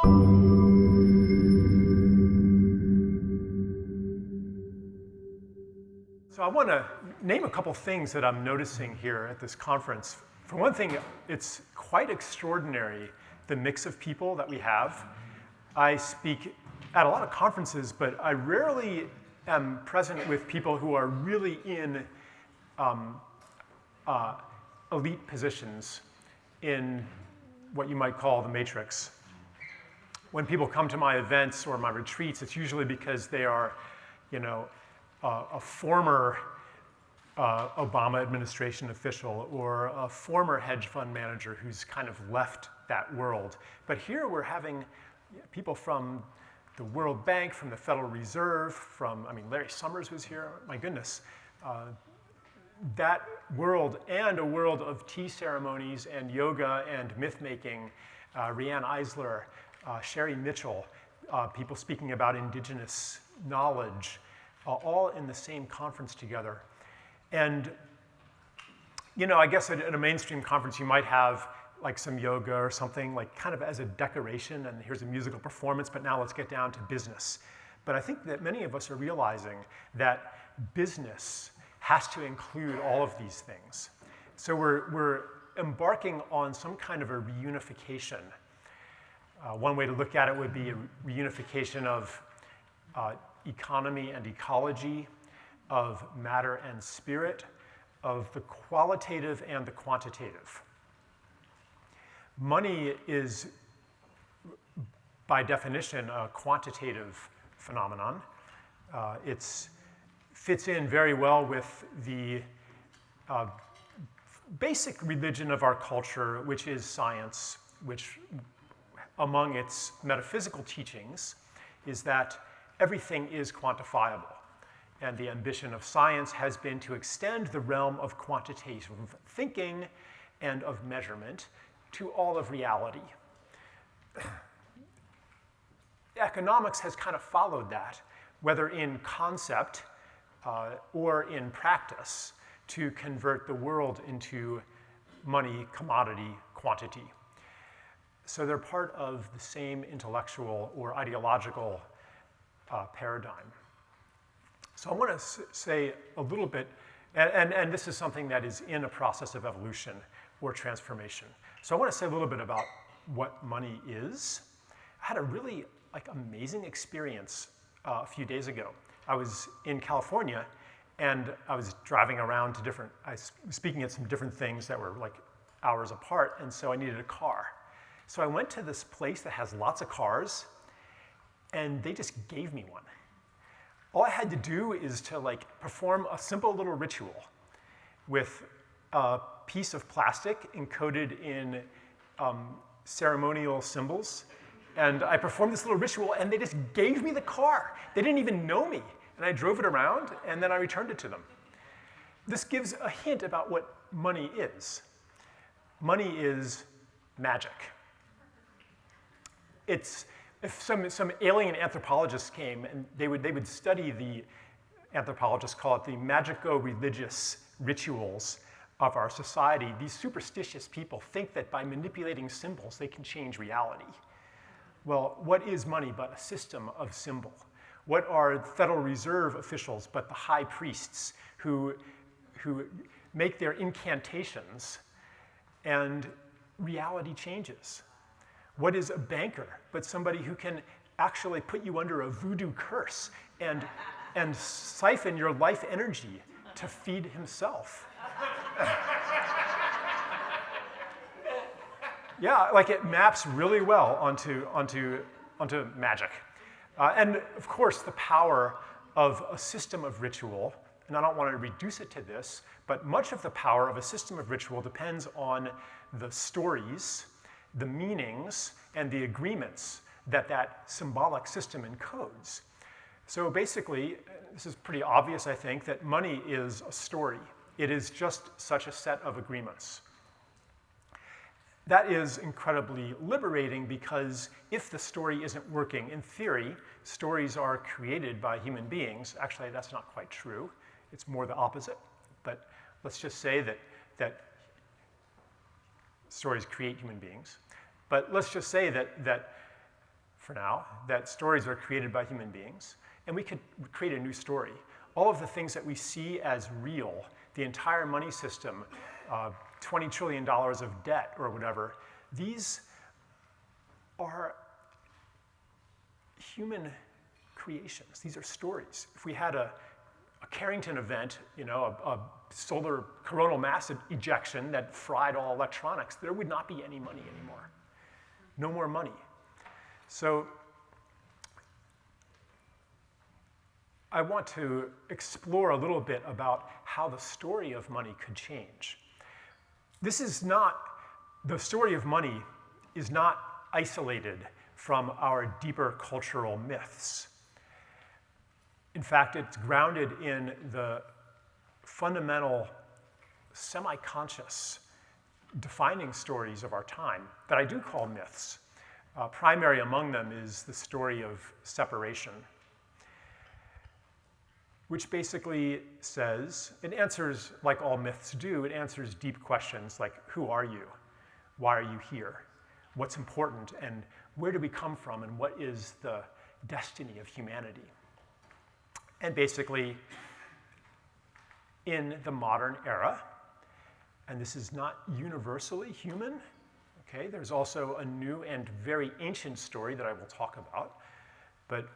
So I want to name a couple things that I'm noticing here at this conference. For one thing, it's quite extraordinary, the mix of people that we have. I speak at a lot of conferences, but I rarely am present with people who are really in elite positions in what you might call the matrix. When people come to my events or my retreats, it's usually because they are, a former Obama administration official or a former hedge fund manager who's kind of left that world. But here we're having people from the World Bank, from the Federal Reserve, Larry Summers was here, my goodness. That world and a world of tea ceremonies and yoga and myth-making, Rianne Eisler, Sherry Mitchell, people speaking about indigenous knowledge, all in the same conference together. And, I guess at a mainstream conference you might have like some yoga or something, like kind of as a decoration, and here's a musical performance, but now let's get down to business. But I think that many of us are realizing that business has to include all of these things. So we're embarking on some kind of a reunification. One way to look at it would be a reunification of economy and ecology, of matter and spirit, of the qualitative and the quantitative. Money is, by definition, a quantitative phenomenon. It fits in very well with the basic religion of our culture, which is science, which among its metaphysical teachings is that everything is quantifiable. And the ambition of science has been to extend the realm of quantitative thinking and of measurement to all of reality. Economics has kind of followed that, whether in concept or in practice, to convert the world into money, commodity, quantity. So they're part of the same intellectual or ideological paradigm. So I want to say a little bit, and this is something that is in a process of evolution or transformation. So I want to say a little bit about what money is. I had a really amazing experience a few days ago. I was in California, and I was driving around to I was speaking at some different things that were hours apart, and so I needed a car. So I went to this place that has lots of cars, and they just gave me one. All I had to do is to perform a simple little ritual with a piece of plastic encoded in ceremonial symbols. And I performed this little ritual, and they just gave me the car. They didn't even know me. And I drove it around, and then I returned it to them. This gives a hint about what money is. Money is magic. If some alien anthropologists came and they would study the anthropologists call it the magico-religious rituals of our society, these superstitious people think that by manipulating symbols they can change reality. Well, what is money but a system of symbol? What are Federal Reserve officials but the high priests who make their incantations and reality changes? What is a banker but somebody who can actually put you under a voodoo curse and siphon your life energy to feed himself? Yeah, it maps really well onto magic. And of course, the power of a system of ritual, and I don't want to reduce it to this, but much of the power of a system of ritual depends on the stories, the meanings, and the agreements that symbolic system encodes. So basically, this is pretty obvious, I think, that money is a story. It is just such a set of agreements. That is incredibly liberating because if the story isn't working, in theory, stories are created by human beings. Actually, that's not quite true. It's more the opposite. But let's just say that stories create human beings. But let's just say that for now, that stories are created by human beings, and we could create a new story. All of the things that we see as real, the entire money system, $20 trillion of debt or whatever, these are human creations. These are stories. If we had a Carrington event, a solar coronal mass ejection that fried all electronics, there would not be any money anymore. No more money. So I want to explore a little bit about how the story of money could change. The story of money is not isolated from our deeper cultural myths. In fact, it's grounded in the fundamental, semi-conscious, defining stories of our time that I do call myths. Primary among them is the story of separation, which basically says, it answers, like all myths do, it answers deep questions like, who are you? Why are you here? What's important? And where do we come from? And what is the destiny of humanity? And basically, in the modern era, and this is not universally human, okay? There's also a new and very ancient story that I will talk about, but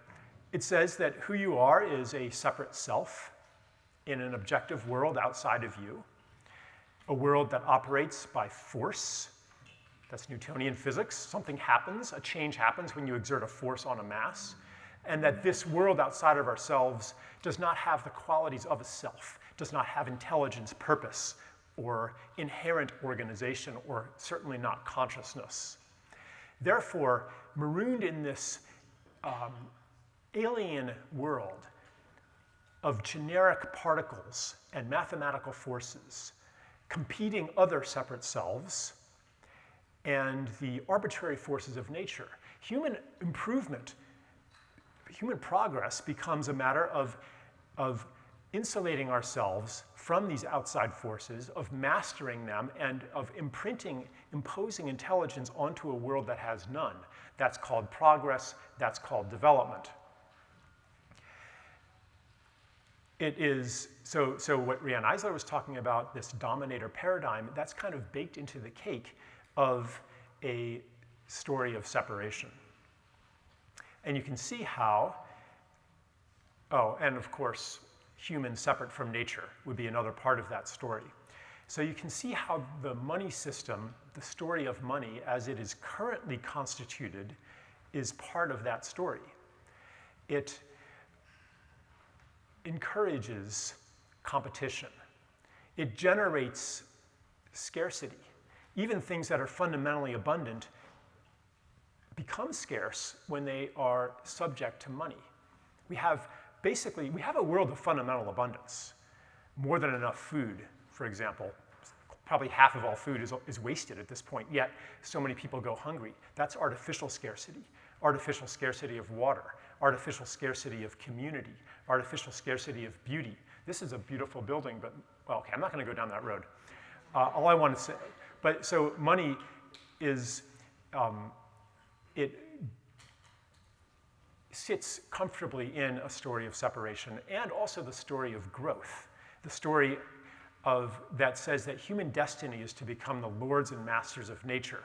it says that who you are is a separate self in an objective world outside of you, a world that operates by force. That's Newtonian physics. Something happens, a change happens when you exert a force on a mass, and that this world outside of ourselves does not have the qualities of a self, does not have intelligence, purpose, or inherent organization, or certainly not consciousness. Therefore, marooned in this alien world of generic particles and mathematical forces competing other separate selves and the arbitrary forces of nature, human improvement, human progress becomes a matter of insulating ourselves from these outside forces, of mastering them, and of imposing intelligence onto a world that has none. That's called progress, that's called development. It is, so what Riane Eisler was talking about, this dominator paradigm, that's kind of baked into the cake of a story of separation. And you can see how, and of course, human separate from nature would be another part of that story. So you can see how the money system, the story of money as it is currently constituted, is part of that story. It encourages competition. It generates scarcity. Even things that are fundamentally abundant become scarce when they are subject to money. We have a world of fundamental abundance. More than enough food, for example. Probably half of all food is wasted at this point, yet so many people go hungry. That's artificial scarcity of water, artificial scarcity of community, artificial scarcity of beauty. This is a beautiful building, but, well, okay, I'm not gonna go down that road. All I want to say, but so money is, it sits comfortably in a story of separation and also the story of growth, the story that says that human destiny is to become the lords and masters of nature,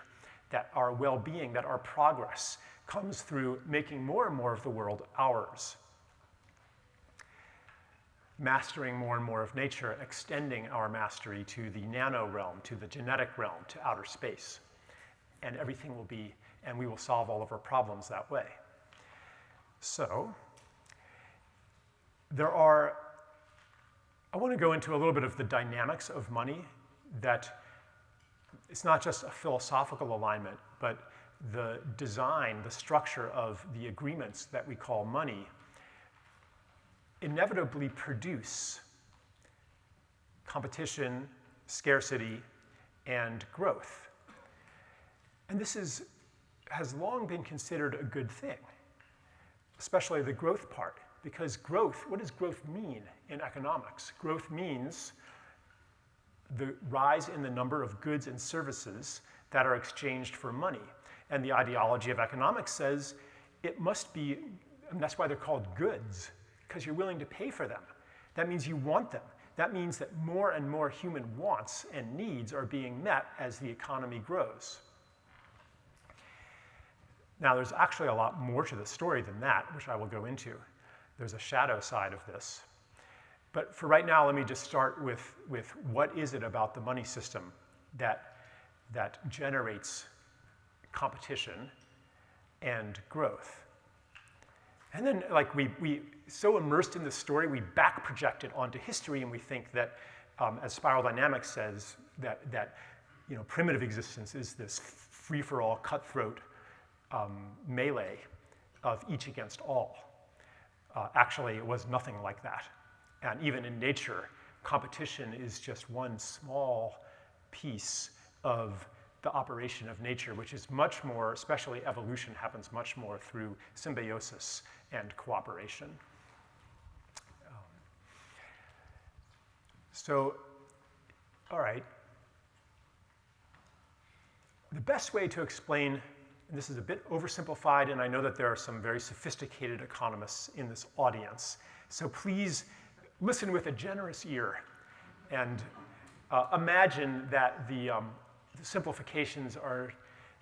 that our well-being, that our progress comes through making more and more of the world ours, mastering more and more of nature, extending our mastery to the nano realm, to the genetic realm, to outer space. And everything will be, and we will solve all of our problems that way. So, I want to go into a little bit of the dynamics of money, that it's not just a philosophical alignment, but the design, the structure of the agreements that we call money inevitably produce competition, scarcity, and growth. And this has long been considered a good thing, especially the growth part. Because growth, what does growth mean in economics? Growth means the rise in the number of goods and services that are exchanged for money. And the ideology of economics says it must be, and that's why they're called goods, because you're willing to pay for them. That means you want them. That means that more and more human wants and needs are being met as the economy grows. Now, there's actually a lot more to the story than that, which I will go into. There's a shadow side of this. But for right now, let me just start with what is it about the money system that generates competition and growth. And then, like, we so immersed in the story, we back project it onto history, and we think that, as spiral dynamics says, that primitive existence is this free-for-all, cutthroat melee of each against all. Actually, it was nothing like that. And even in nature, competition is just one small piece of the operation of nature, which is much more, especially evolution, happens much more through symbiosis and cooperation. All right. The best way to explain, and this is a bit oversimplified, and I know that there are some very sophisticated economists in this audience, so please listen with a generous ear and imagine that the simplifications are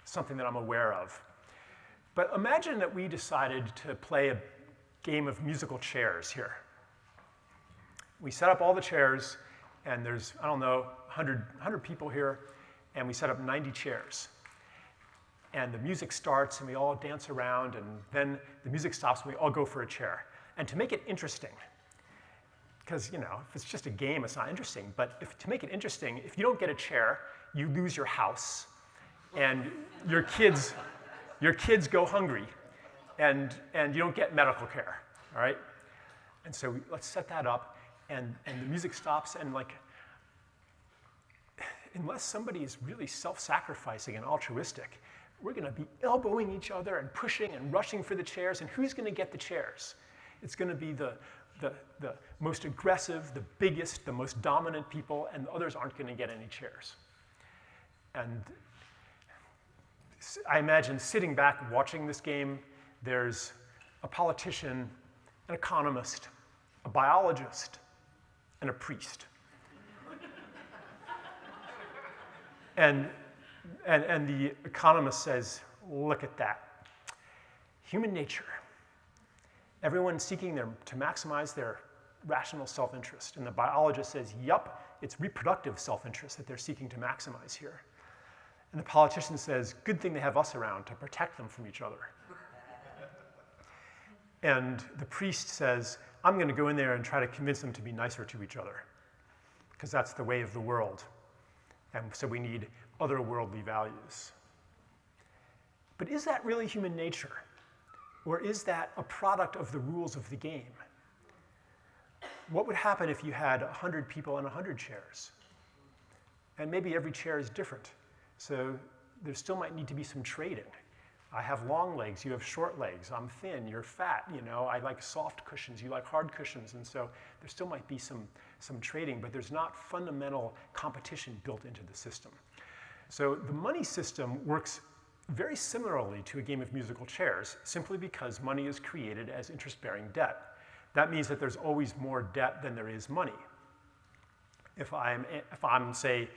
something that I'm aware of. But imagine that we decided to play a game of musical chairs here. We set up all the chairs, and there's, I don't know, 100 people here, and we set up 90 chairs. And the music starts, and we all dance around, and then the music stops, and we all go for a chair. And to make it interesting, because, if it's just a game, it's not interesting, but to make it interesting, if you don't get a chair, you lose your house, and your kids go hungry, and you don't get medical care, all right? And so let's set that up, and the music stops, and unless somebody is really self-sacrificing and altruistic, we're gonna be elbowing each other and pushing and rushing for the chairs, and who's gonna get the chairs? It's gonna be the most aggressive, the biggest, the most dominant people, and the others aren't gonna get any chairs. And I imagine sitting back watching this game, there's a politician, an economist, a biologist, and a priest. And the economist says, look at that. Human nature. Everyone's seeking to maximize their rational self-interest. And the biologist says, yup, it's reproductive self-interest that they're seeking to maximize here. And the politician says, good thing they have us around to protect them from each other. And the priest says, I'm going to go in there and try to convince them to be nicer to each other, because that's the way of the world. And so we need otherworldly values. But is that really human nature? Or is that a product of the rules of the game? What would happen if you had 100 people and 100 chairs? And maybe every chair is different. So there still might need to be some trading. I have long legs, you have short legs. I'm thin, you're fat. I like soft cushions, you like hard cushions. And so there still might be some trading, but there's not fundamental competition built into the system. So the money system works very similarly to a game of musical chairs, simply because money is created as interest-bearing debt. That means that there's always more debt than there is money. If I'm, say,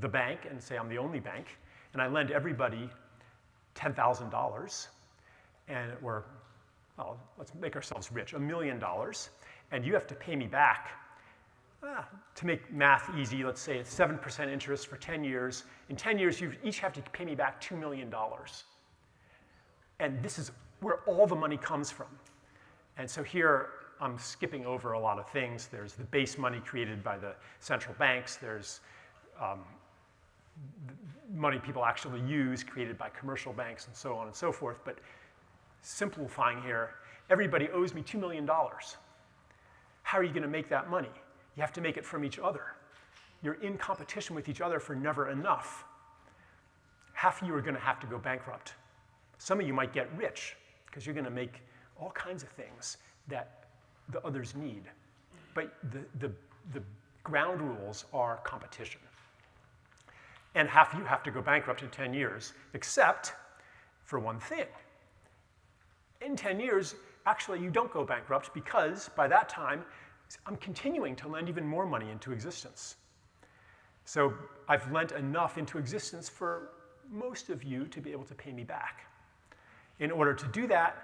the bank, and say I'm the only bank, and I lend everybody $10,000, or, well, let's make ourselves rich, $1 million, and you have to pay me back, to make math easy, let's say it's 7% interest for 10 years. In 10 years, you each have to pay me back $2 million. And this is where all the money comes from. And so here, I'm skipping over a lot of things. There's the base money created by the central banks. There's money people actually use created by commercial banks and so on and so forth. But simplifying here, everybody owes me $2 million. How are you going to make that money? You have to make it from each other. You're in competition with each other for never enough. Half of you are going to have to go bankrupt. Some of you might get rich because you're going to make all kinds of things that the others need. But the ground rules are competition. And half of you have to go bankrupt in 10 years, except for one thing. In 10 years, actually, you don't go bankrupt because by that time, I'm continuing to lend even more money into existence. So I've lent enough into existence for most of you to be able to pay me back. In order to do that,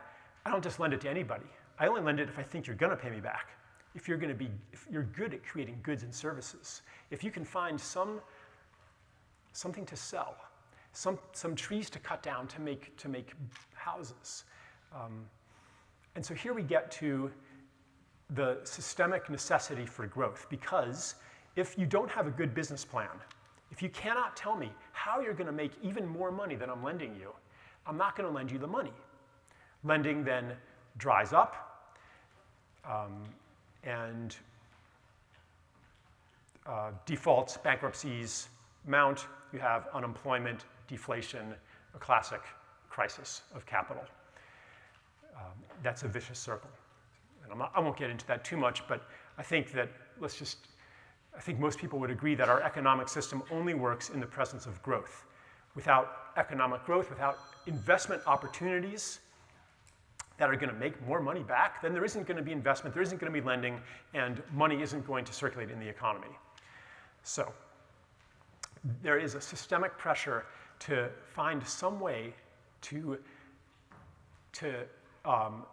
I don't just lend it to anybody. I only lend it if I think you're going to pay me back. If you're good at creating goods and services, if you can find something to sell, some trees to cut down to make houses. And so here we get to the systemic necessity for growth, because if you don't have a good business plan, if you cannot tell me how you're going to make even more money than I'm lending you, I'm not going to lend you the money. Lending then dries up, and defaults, bankruptcies mount. You have unemployment, deflation, a classic crisis of capital. That's a vicious circle. And I won't get into that too much, but I think that I think most people would agree that our economic system only works in the presence of growth. Without economic growth, without investment opportunities that are going to make more money back, then there isn't going to be investment, there isn't going to be lending, and money isn't going to circulate in the economy. So there is a systemic pressure to find some way to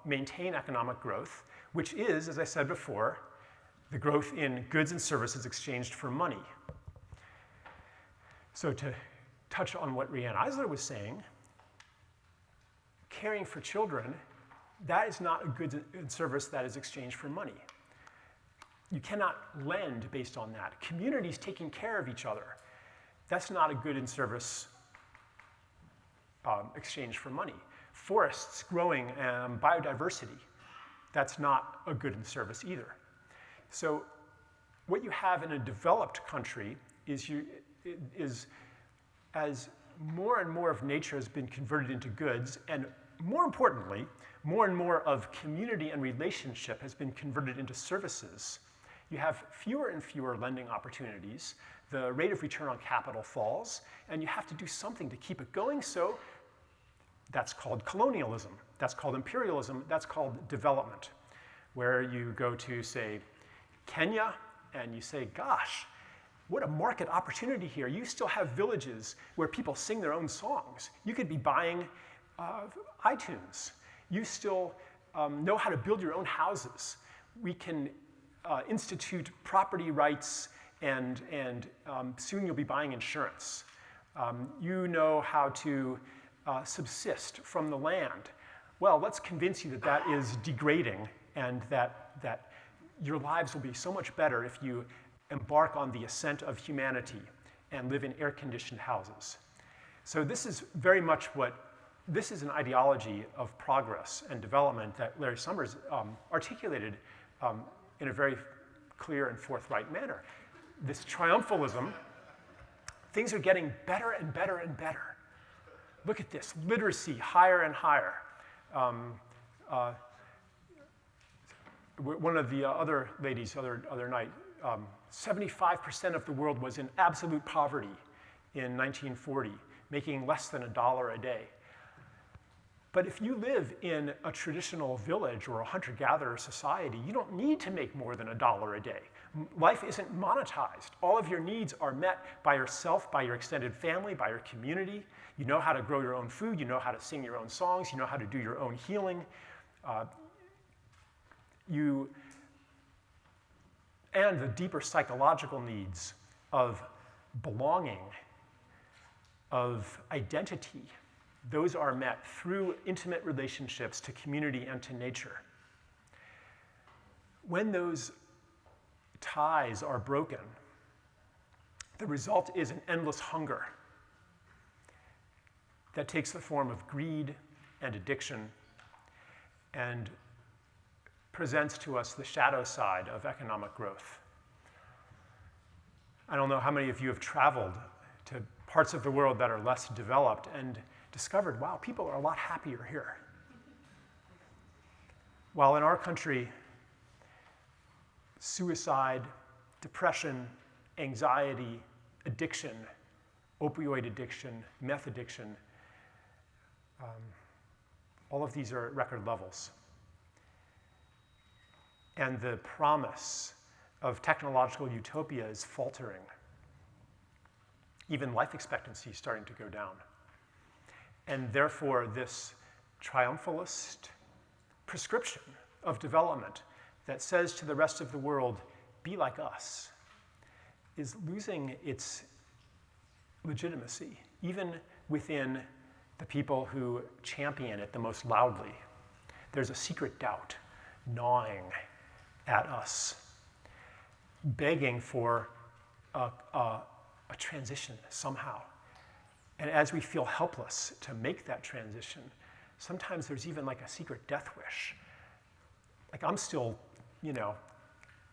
maintain economic growth, which is, as I said before, the growth in goods and services exchanged for money. So to touch on what Riane Eisler was saying, caring for children, that is not a good and service that is exchanged for money. You cannot lend based on that. Communities taking care of each other, that's not a good and service exchange for money. Forests growing, biodiversity, that's not a good and service either. So what you have in a developed country is as more and more of nature has been converted into goods, and more importantly, more and more of community and relationship has been converted into services, you have fewer and fewer lending opportunities, the rate of return on capital falls, and you have to do something to keep it going. So that's called colonialism, that's called imperialism, that's called development, where you go to, say, Kenya, and you say, gosh, what a market opportunity here. You still have villages where people sing their own songs. You could be buying iTunes. You still know how to build your own houses. We can institute property rights, and soon you'll be buying insurance. You know how to subsist from the land. Well, let's convince you that that is degrading, and that your lives will be so much better if you embark on the ascent of humanity and live in air-conditioned houses. So this is very much this is an ideology of progress and development that Larry Summers articulated in a very clear and forthright manner. This triumphalism, things are getting better and better and better. Look at this, literacy higher and higher. One of the other ladies other night, 75% of the world was in absolute poverty in 1940, making less than $1 a day. But if you live in a traditional village or a hunter-gatherer society, you don't need to make more than $1 a day. Life isn't monetized. All of your needs are met by yourself, by your extended family, by your community. You know how to grow your own food, you know how to sing your own songs, you know how to do your own healing. And the deeper psychological needs of belonging, of identity, those are met through intimate relationships to community and to nature. When those ties are broken, the result is an endless hunger that takes the form of greed and addiction and presents to us the shadow side of economic growth. I don't know how many of you have traveled to parts of the world that are less developed and discovered, wow, people are a lot happier here. While in our country, suicide, depression, anxiety, addiction, opioid addiction, meth addiction, All of these are at record levels. And the promise of technological utopia is faltering. Even life expectancy is starting to go down. And therefore, this triumphalist prescription of development that says to the rest of the world, be like us, is losing its legitimacy, even within the people who champion it the most loudly. There's a secret doubt gnawing at us, begging for a transition somehow. And as we feel helpless to make that transition, sometimes there's even like a secret death wish. Like I'm still,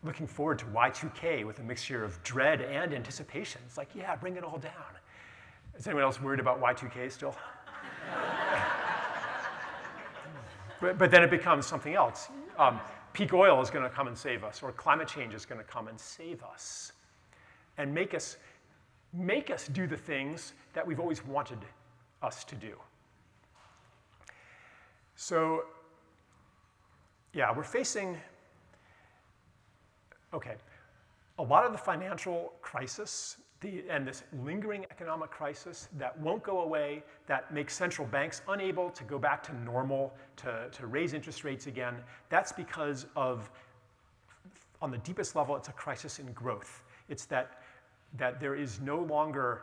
looking forward to Y2K with a mixture of dread and anticipation. It's like, yeah, bring it all down. Is anyone else worried about Y2K still? but then it becomes something else. Peak oil is going to come and save us, or climate change is going to come and save us, and make us do the things that we've always wanted us to do. So, yeah, we're facing, a lot of the financial crisis and this lingering economic crisis that won't go away, that makes central banks unable to go back to normal, to raise interest rates again, that's because of, on the deepest level, it's a crisis in growth. It's that there is no longer,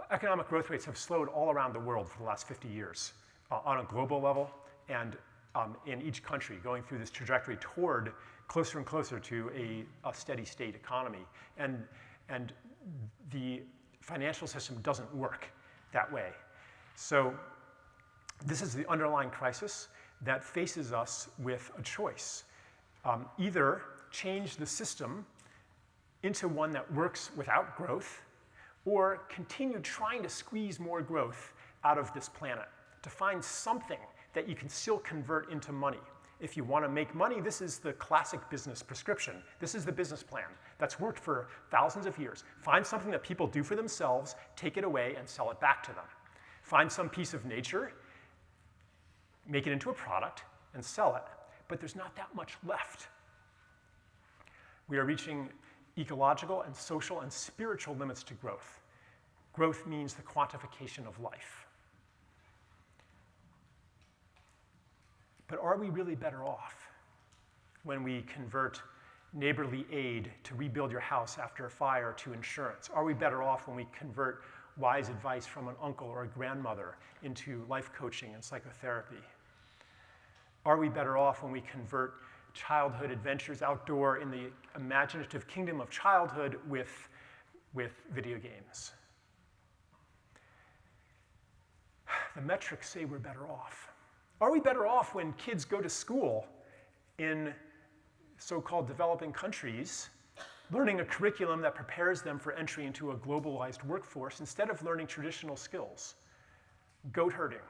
economic growth rates have slowed all around the world for the last 50 years on a global level and in each country, going through this trajectory toward closer and closer to a steady state economy. And the financial system doesn't work that way. So this is the underlying crisis that faces us with a choice. Either change the system into one that works without growth, or continue trying to squeeze more growth out of this planet to find something that you can still convert into money. If you want to make money, this is the classic business prescription. This is the business plan that's worked for thousands of years. Find something that people do for themselves, take it away, and sell it back to them. Find some piece of nature, make it into a product, and sell it. But there's not that much left. We are reaching ecological and social and spiritual limits to growth. Growth means the quantification of life. But are we really better off when we convert neighborly aid to rebuild your house after a fire to insurance? Are we better off when we convert wise advice from an uncle or a grandmother into life coaching and psychotherapy? Are we better off when we convert childhood adventures outdoor in the imaginative kingdom of childhood with video games? The metrics say we're better off. Are we better off when kids go to school in so-called developing countries, learning a curriculum that prepares them for entry into a globalized workforce instead of learning traditional skills? Goat herding.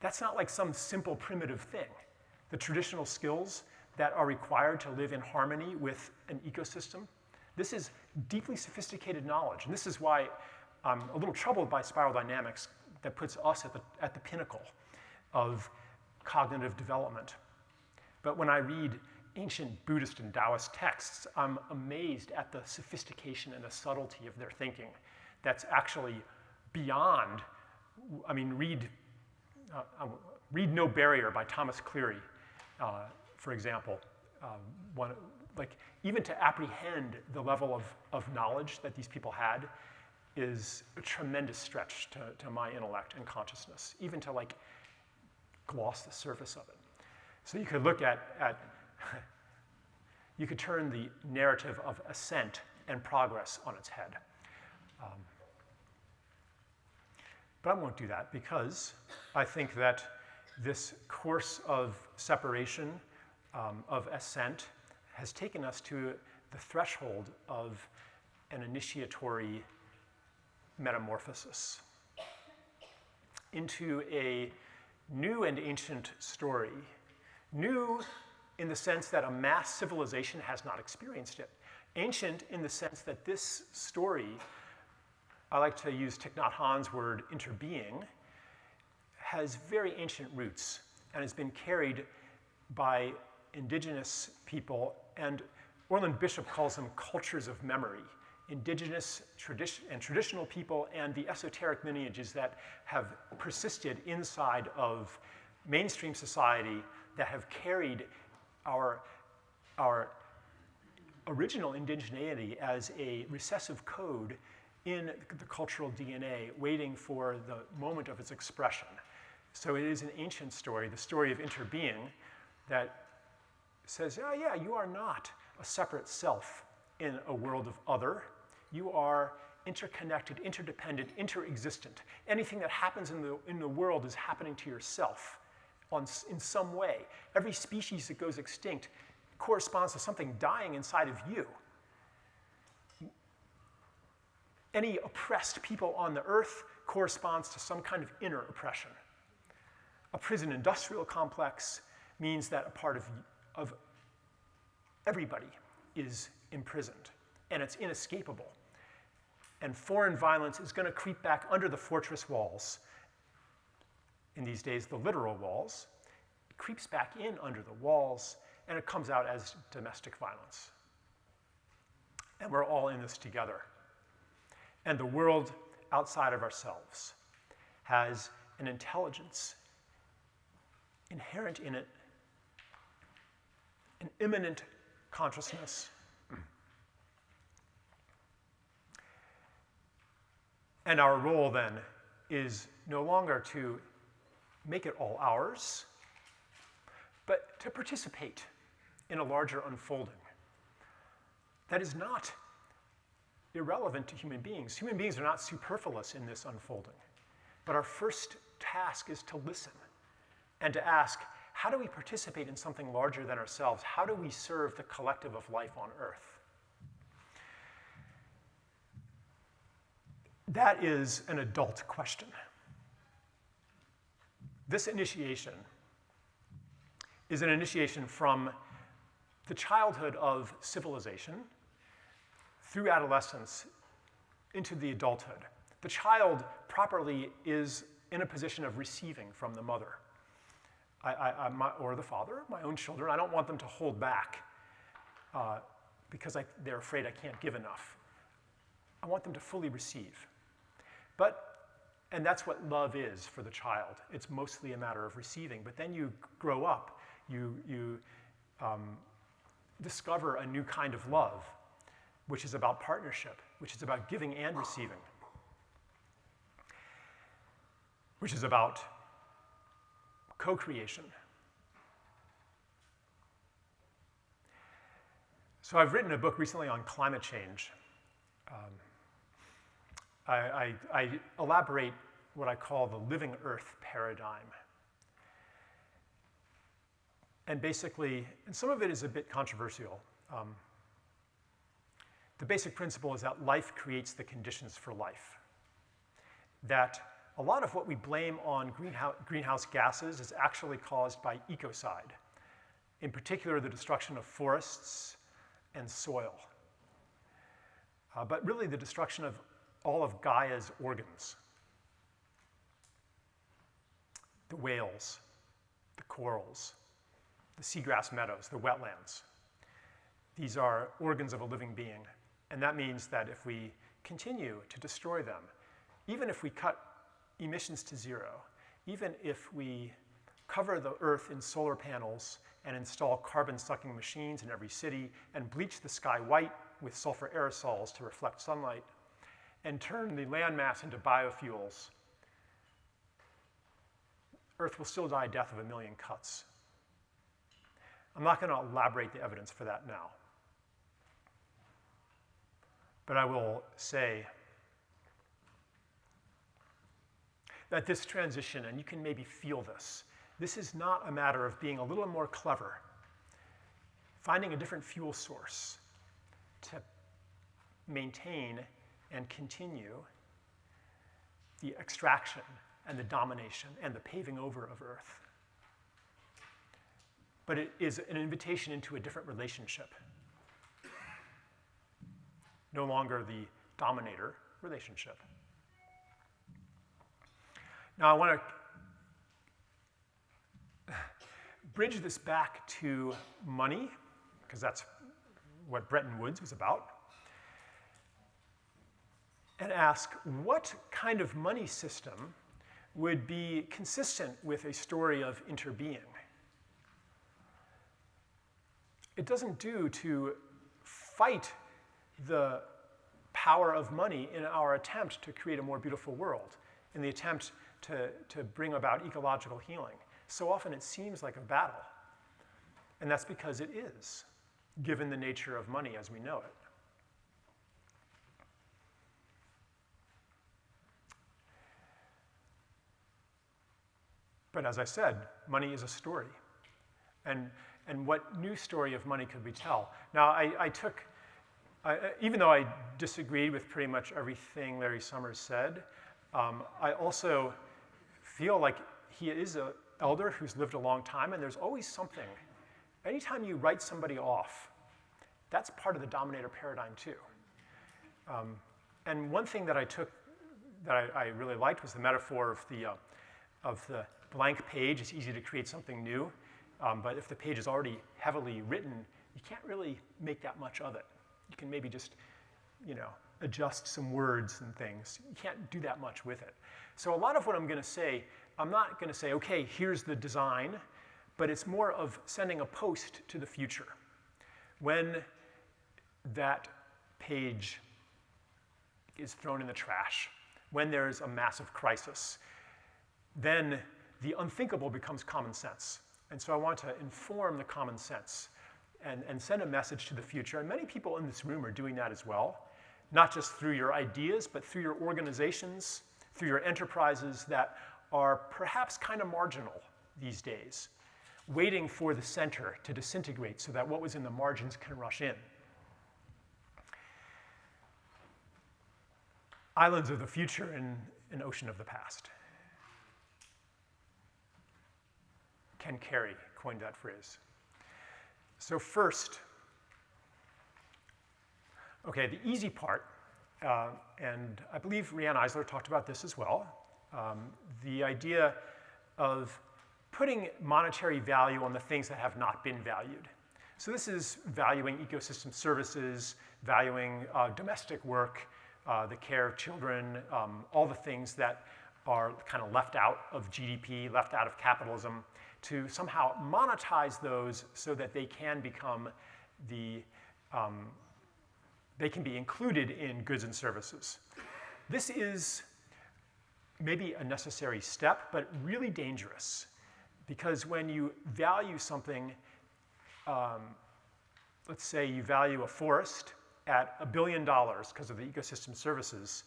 That's not like some simple primitive thing. The traditional skills that are required to live in harmony with an ecosystem, this is deeply sophisticated knowledge. And this is why I'm a little troubled by spiral dynamics that puts us at the pinnacle of cognitive development. But when I read ancient Buddhist and Taoist texts, I'm amazed at the sophistication and the subtlety of their thinking. That's actually beyond, read No Barrier by Thomas Cleary, for example. Even to apprehend the level of knowledge that these people had is a tremendous stretch to my intellect and consciousness, even to gloss the surface of it. So you could look at you could turn the narrative of ascent and progress on its head. But I won't do that because I think that this course of separation, of ascent, has taken us to the threshold of an initiatory metamorphosis into a new and ancient story. New in the sense that a mass civilization has not experienced it. Ancient in the sense that this story, I like to use Thich Nhat Hanh's word interbeing, has very ancient roots and has been carried by indigenous people, and Orland Bishop calls them cultures of memory. Indigenous and traditional people and the esoteric lineages that have persisted inside of mainstream society that have carried our original indigeneity as a recessive code in the cultural DNA, waiting for the moment of its expression. So it is an ancient story, the story of interbeing, that says, oh yeah, you are not a separate self in a world of other. You are interconnected, interdependent, interexistent. Anything that happens in the world is happening to yourself in some way. Every species that goes extinct corresponds to something dying inside of you. Any oppressed people on the earth corresponds to some kind of inner oppression. A prison industrial complex means that a part of everybody is imprisoned, and it's inescapable. And foreign violence is going to creep back under the fortress walls. In these days, the literal walls. It creeps back in under the walls, and it comes out as domestic violence. And we're all in this together. And the world outside of ourselves has an intelligence inherent in it, an immanent consciousness. And our role then is no longer to make it all ours, but to participate in a larger unfolding. That is not irrelevant to human beings. Human beings are not superfluous in this unfolding. But our first task is to listen and to ask, how do we participate in something larger than ourselves? How do we serve the collective of life on Earth? That is an adult question. This initiation is an initiation from the childhood of civilization through adolescence into the adulthood. The child properly is in a position of receiving from the mother or the father, my own children. I don't want them to hold back because they're afraid I can't give enough. I want them to fully receive. And that's what love is for the child. It's mostly a matter of receiving. But then you grow up, you discover a new kind of love, which is about partnership, which is about giving and receiving, which is about co-creation. So I've written a book recently on climate change. I elaborate what I call the living Earth paradigm. And basically, and some of it is a bit controversial. The basic principle is that life creates the conditions for life. That a lot of what we blame on greenhouse gases is actually caused by ecocide, in particular the destruction of forests and soil. But really the destruction of all of Gaia's organs. The whales, the corals, the seagrass meadows, the wetlands. These are organs of a living being. And that means that if we continue to destroy them, even if we cut emissions to zero, even if we cover the Earth in solar panels and install carbon-sucking machines in every city and bleach the sky white with sulfur aerosols to reflect sunlight, and turn the landmass into biofuels, Earth will still die a death of a million cuts. I'm not going to elaborate the evidence for that now. But I will say that this transition, and you can maybe feel this, this is not a matter of being a little more clever, finding a different fuel source to maintain and continue the extraction and the domination and the paving over of Earth. But it is an invitation into a different relationship. No longer the dominator relationship. Now I want to bridge this back to money, because that's what Bretton Woods was about, and ask what kind of money system would be consistent with a story of interbeing. It doesn't do to fight the power of money in our attempt to create a more beautiful world, in the attempt to bring about ecological healing. So often it seems like a battle, and that's because it is, given the nature of money as we know it. But as I said, money is a story. And what new story of money could we tell? Now, even though I disagreed with pretty much everything Larry Summers said, I also feel like he is an elder who's lived a long time, and there's always something. Anytime you write somebody off, that's part of the dominator paradigm too. And one thing that I took that I really liked was the metaphor of the blank page. It's easy to create something new, but if the page is already heavily written, you can't really make that much of it. You can maybe just, adjust some words and things. You can't do that much with it. So a lot of what I'm going to say, I'm not going to say, okay, here's the design, but it's more of sending a post to the future. When that page is thrown in the trash, when there's a massive crisis, then the unthinkable becomes common sense. And so I want to inform the common sense and send a message to the future. And many people in this room are doing that as well, not just through your ideas, but through your organizations, through your enterprises that are perhaps kind of marginal these days, waiting for the center to disintegrate so that what was in the margins can rush in. Islands of the future in an ocean of the past. Ken Carey coined that phrase. So first, okay, the easy part, and I believe Riane Eisler talked about this as well, the idea of putting monetary value on the things that have not been valued. So this is valuing ecosystem services, valuing domestic work, the care of children, all the things that are kind of left out of GDP, left out of capitalism, to somehow monetize those so that they can become they can be included in goods and services. This is maybe a necessary step, but really dangerous, because when you value something, let's say you value a forest at $1 billion because of the ecosystem services,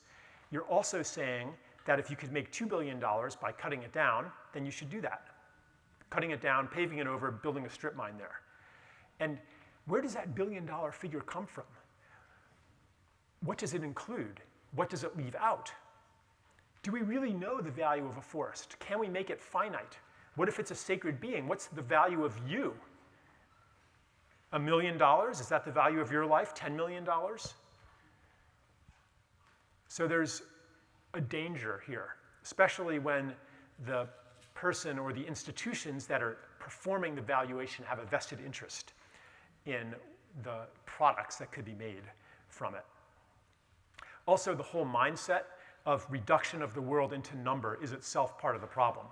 you're also saying that if you could make $2 billion by cutting it down, then you should do that. Cutting it down, paving it over, building a strip mine there. And where does that $1 billion figure come from? What does it include? What does it leave out? Do we really know the value of a forest? Can we make it finite? What if it's a sacred being? What's the value of you? $1 million? Is that the value of your life? $10 million? So there's a danger here, especially when the person or the institutions that are performing the valuation have a vested interest in the products that could be made from it. Also, the whole mindset of reduction of the world into number is itself part of the problem.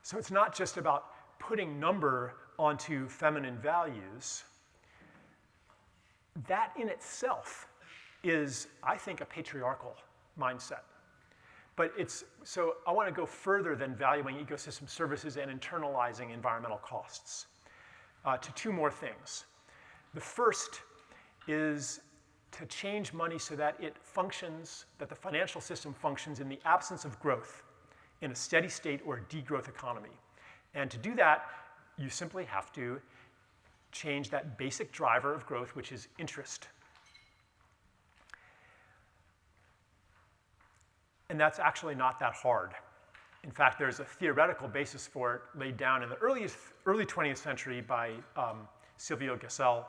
So it's not just about putting number onto feminine values. That in itself is, I think, a patriarchal mindset. But so I want to go further than valuing ecosystem services and internalizing environmental costs to two more things. The first is to change money so that it functions, that the financial system functions in the absence of growth, in a steady state or degrowth economy. And to do that, you simply have to change that basic driver of growth, which is interest. And that's actually not that hard. In fact, there's a theoretical basis for it laid down in the early 20th century by Silvio Gesell,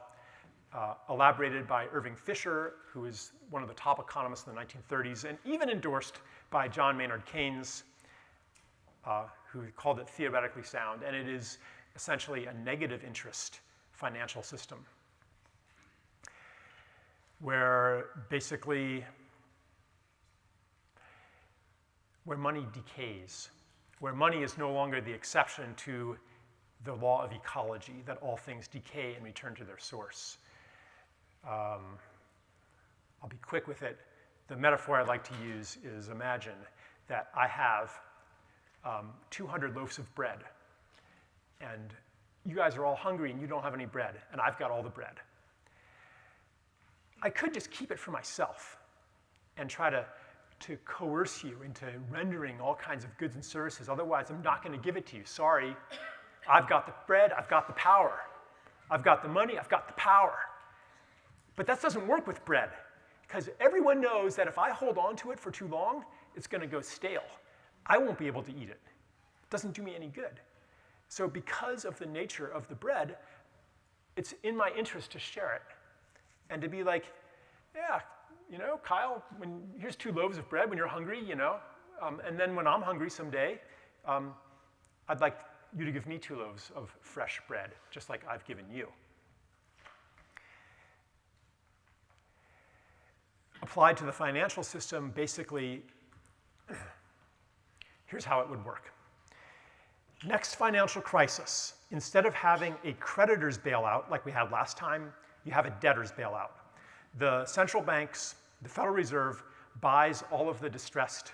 elaborated by Irving Fisher, who is one of the top economists in the 1930s, and even endorsed by John Maynard Keynes, who called it theoretically sound, and it is essentially a negative interest financial system where basically where money decays, where money is no longer the exception to the law of ecology, that all things decay and return to their source. I'll be quick with it. The metaphor I'd like to use is imagine that I have 200 loaves of bread, and you guys are all hungry and you don't have any bread, and I've got all the bread. I could just keep it for myself and try to coerce you into rendering all kinds of goods and services. Otherwise, I'm not going to give it to you. Sorry, I've got the bread, I've got the power. I've got the money, I've got the power. But that doesn't work with bread, because everyone knows that if I hold on to it for too long, it's going to go stale. I won't be able to eat it. It doesn't do me any good. So because of the nature of the bread, it's in my interest to share it and to be like, yeah, you know, Kyle, here's 2 loaves of bread when you're hungry, you know, and then when I'm hungry someday, I'd like you to give me 2 loaves of fresh bread, just like I've given you. Applied to the financial system, basically, here's how it would work. Next financial crisis, instead of having a creditor's bailout like we had last time, you have a debtor's bailout. The central banks, the Federal Reserve, buys all of the distressed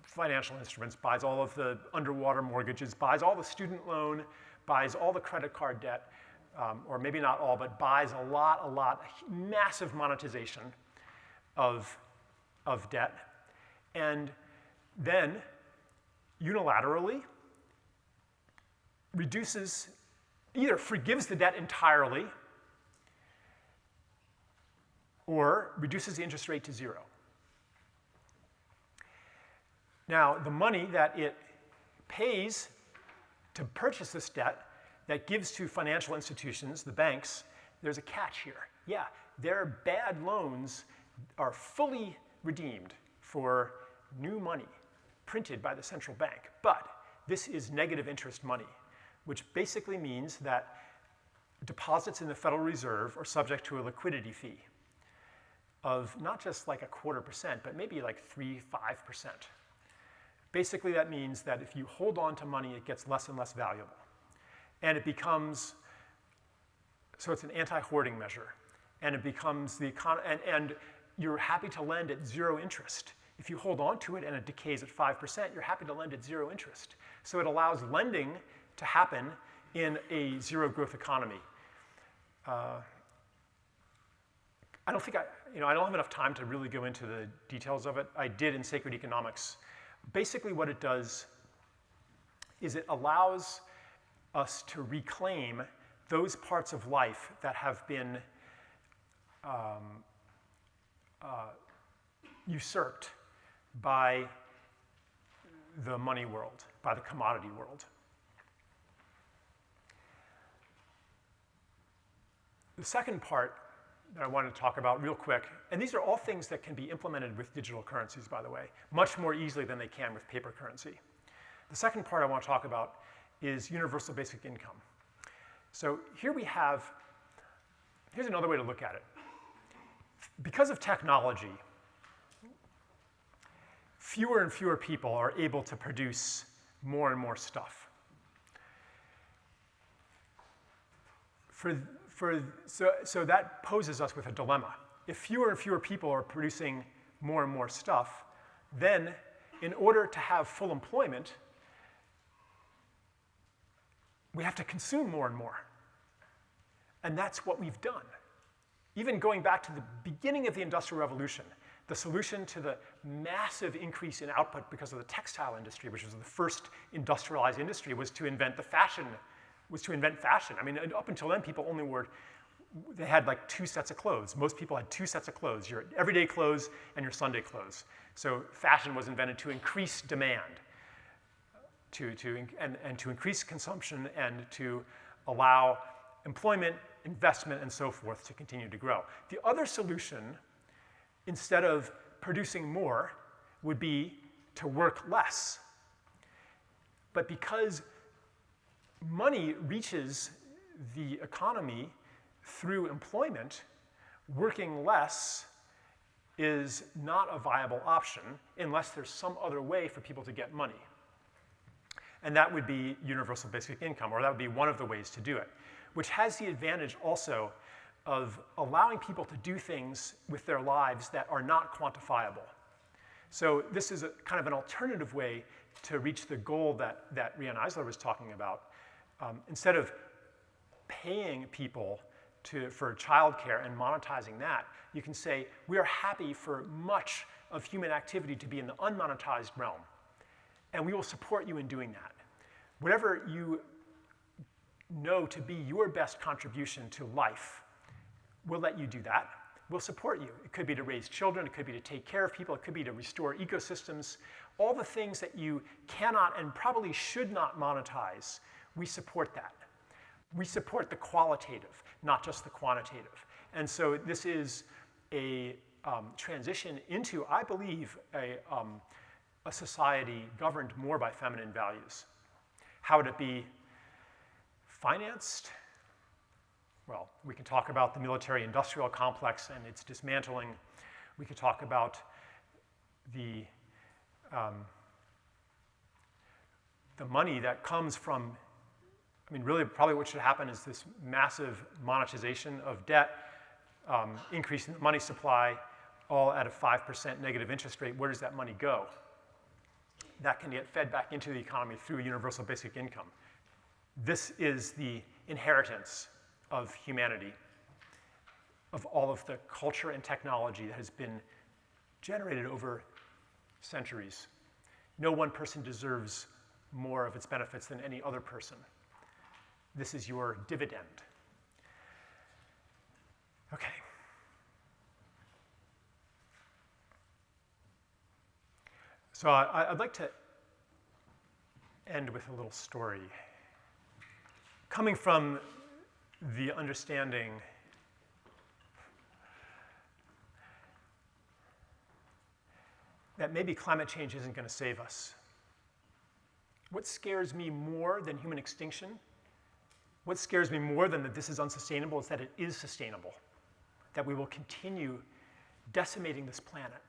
financial instruments, buys all of the underwater mortgages, buys all the student loan, buys all the credit card debt, or maybe not all, but buys a lot, massive monetization of debt, and then unilaterally reduces, either forgives the debt entirely or reduces the interest rate to 0. Now, the money that it pays to purchase this debt that gives to financial institutions, the banks, there's a catch here. Yeah, their bad loans are fully redeemed for new money printed by the central bank. But this is negative interest money, which basically means that deposits in the Federal Reserve are subject to a liquidity fee of not just like 0.25%, but maybe like 3–5%. Basically, that means that if you hold on to money, it gets less and less valuable. And it becomes, so it's an anti-hoarding measure. And it becomes the and you're happy to lend at 0 interest. If you hold on to it and it decays at 5%, you're happy to lend at 0 interest. So it allows lending to happen in a zero growth economy. I don't have enough time to really go into the details of it. I did in Sacred Economics. Basically what it does is it allows us to reclaim those parts of life that have been usurped by the money world, by the commodity world. The second part that I wanted to talk about real quick, and these are all things that can be implemented with digital currencies, by the way, much more easily than they can with paper currency. The second part I want to talk about is universal basic income. So here we have, here's another way to look at it. Because of technology, fewer and fewer people are able to produce more and more stuff. So that poses us with a dilemma. If fewer and fewer people are producing more and more stuff, then in order to have full employment, we have to consume more and more. And that's what we've done. Even going back to the beginning of the Industrial Revolution, the solution to the massive increase in output because of the textile industry, which was the first industrialized industry, was to invent fashion. I mean, up until then, people only they had like 2 sets of clothes. Most people had 2 sets of clothes, your everyday clothes and your Sunday clothes. So fashion was invented to increase demand, to increase consumption and to allow employment, investment, and so forth to continue to grow. The other solution, instead of producing more, would be to work less. But because money reaches the economy through employment, working less is not a viable option unless there's some other way for people to get money. And that would be universal basic income, or that would be one of the ways to do it, which has the advantage also of allowing people to do things with their lives that are not quantifiable. So this is a kind of an alternative way to reach the goal that Rian Eisler was talking about. Instead of paying people for childcare and monetizing that, you can say, we are happy for much of human activity to be in the unmonetized realm, and we will support you in doing that. Whatever you know to be your best contribution to life, we'll let you do that. We'll support you. It could be to raise children, it could be to take care of people, it could be to restore ecosystems. All the things that you cannot and probably should not monetize, we support that. We support the qualitative, not just the quantitative. And so this is a transition into, I believe, a society governed more by feminine values. How would it be financed? Well, we can talk about the military-industrial complex and its dismantling. We could talk about the money that comes from, I mean, really probably what should happen is this massive monetization of debt, increase in the money supply, all at a 5% negative interest rate. Where does that money go? That can get fed back into the economy through universal basic income. This is the inheritance of humanity, of all of the culture and technology that has been generated over centuries. No one person deserves more of its benefits than any other person. This is your dividend. Okay. So I'd like to end with a little story. Coming from the understanding that maybe climate change isn't going to save us. What scares me more than human extinction, what scares me more than that this is unsustainable, is that it is sustainable, that we will continue decimating this planet.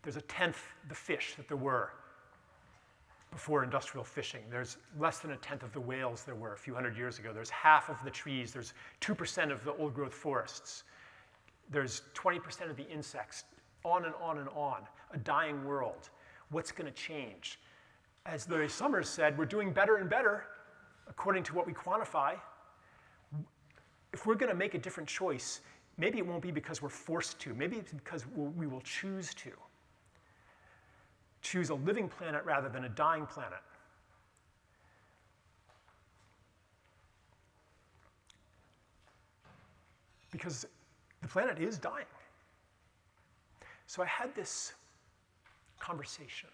There's a tenth the fish that there were before industrial fishing. There's less than a tenth of the whales there were a few hundred years ago. There's half of the trees. There's 2% of the old-growth forests. There's 20% of the insects, on and on and on. A dying world. What's going to change? As Larry Summers said, we're doing better and better according to what we quantify. If we're going to make a different choice, maybe it won't be because we're forced to. Maybe it's because we will choose to. Choose a living planet rather than a dying planet. Because the planet is dying. So I had this conversation,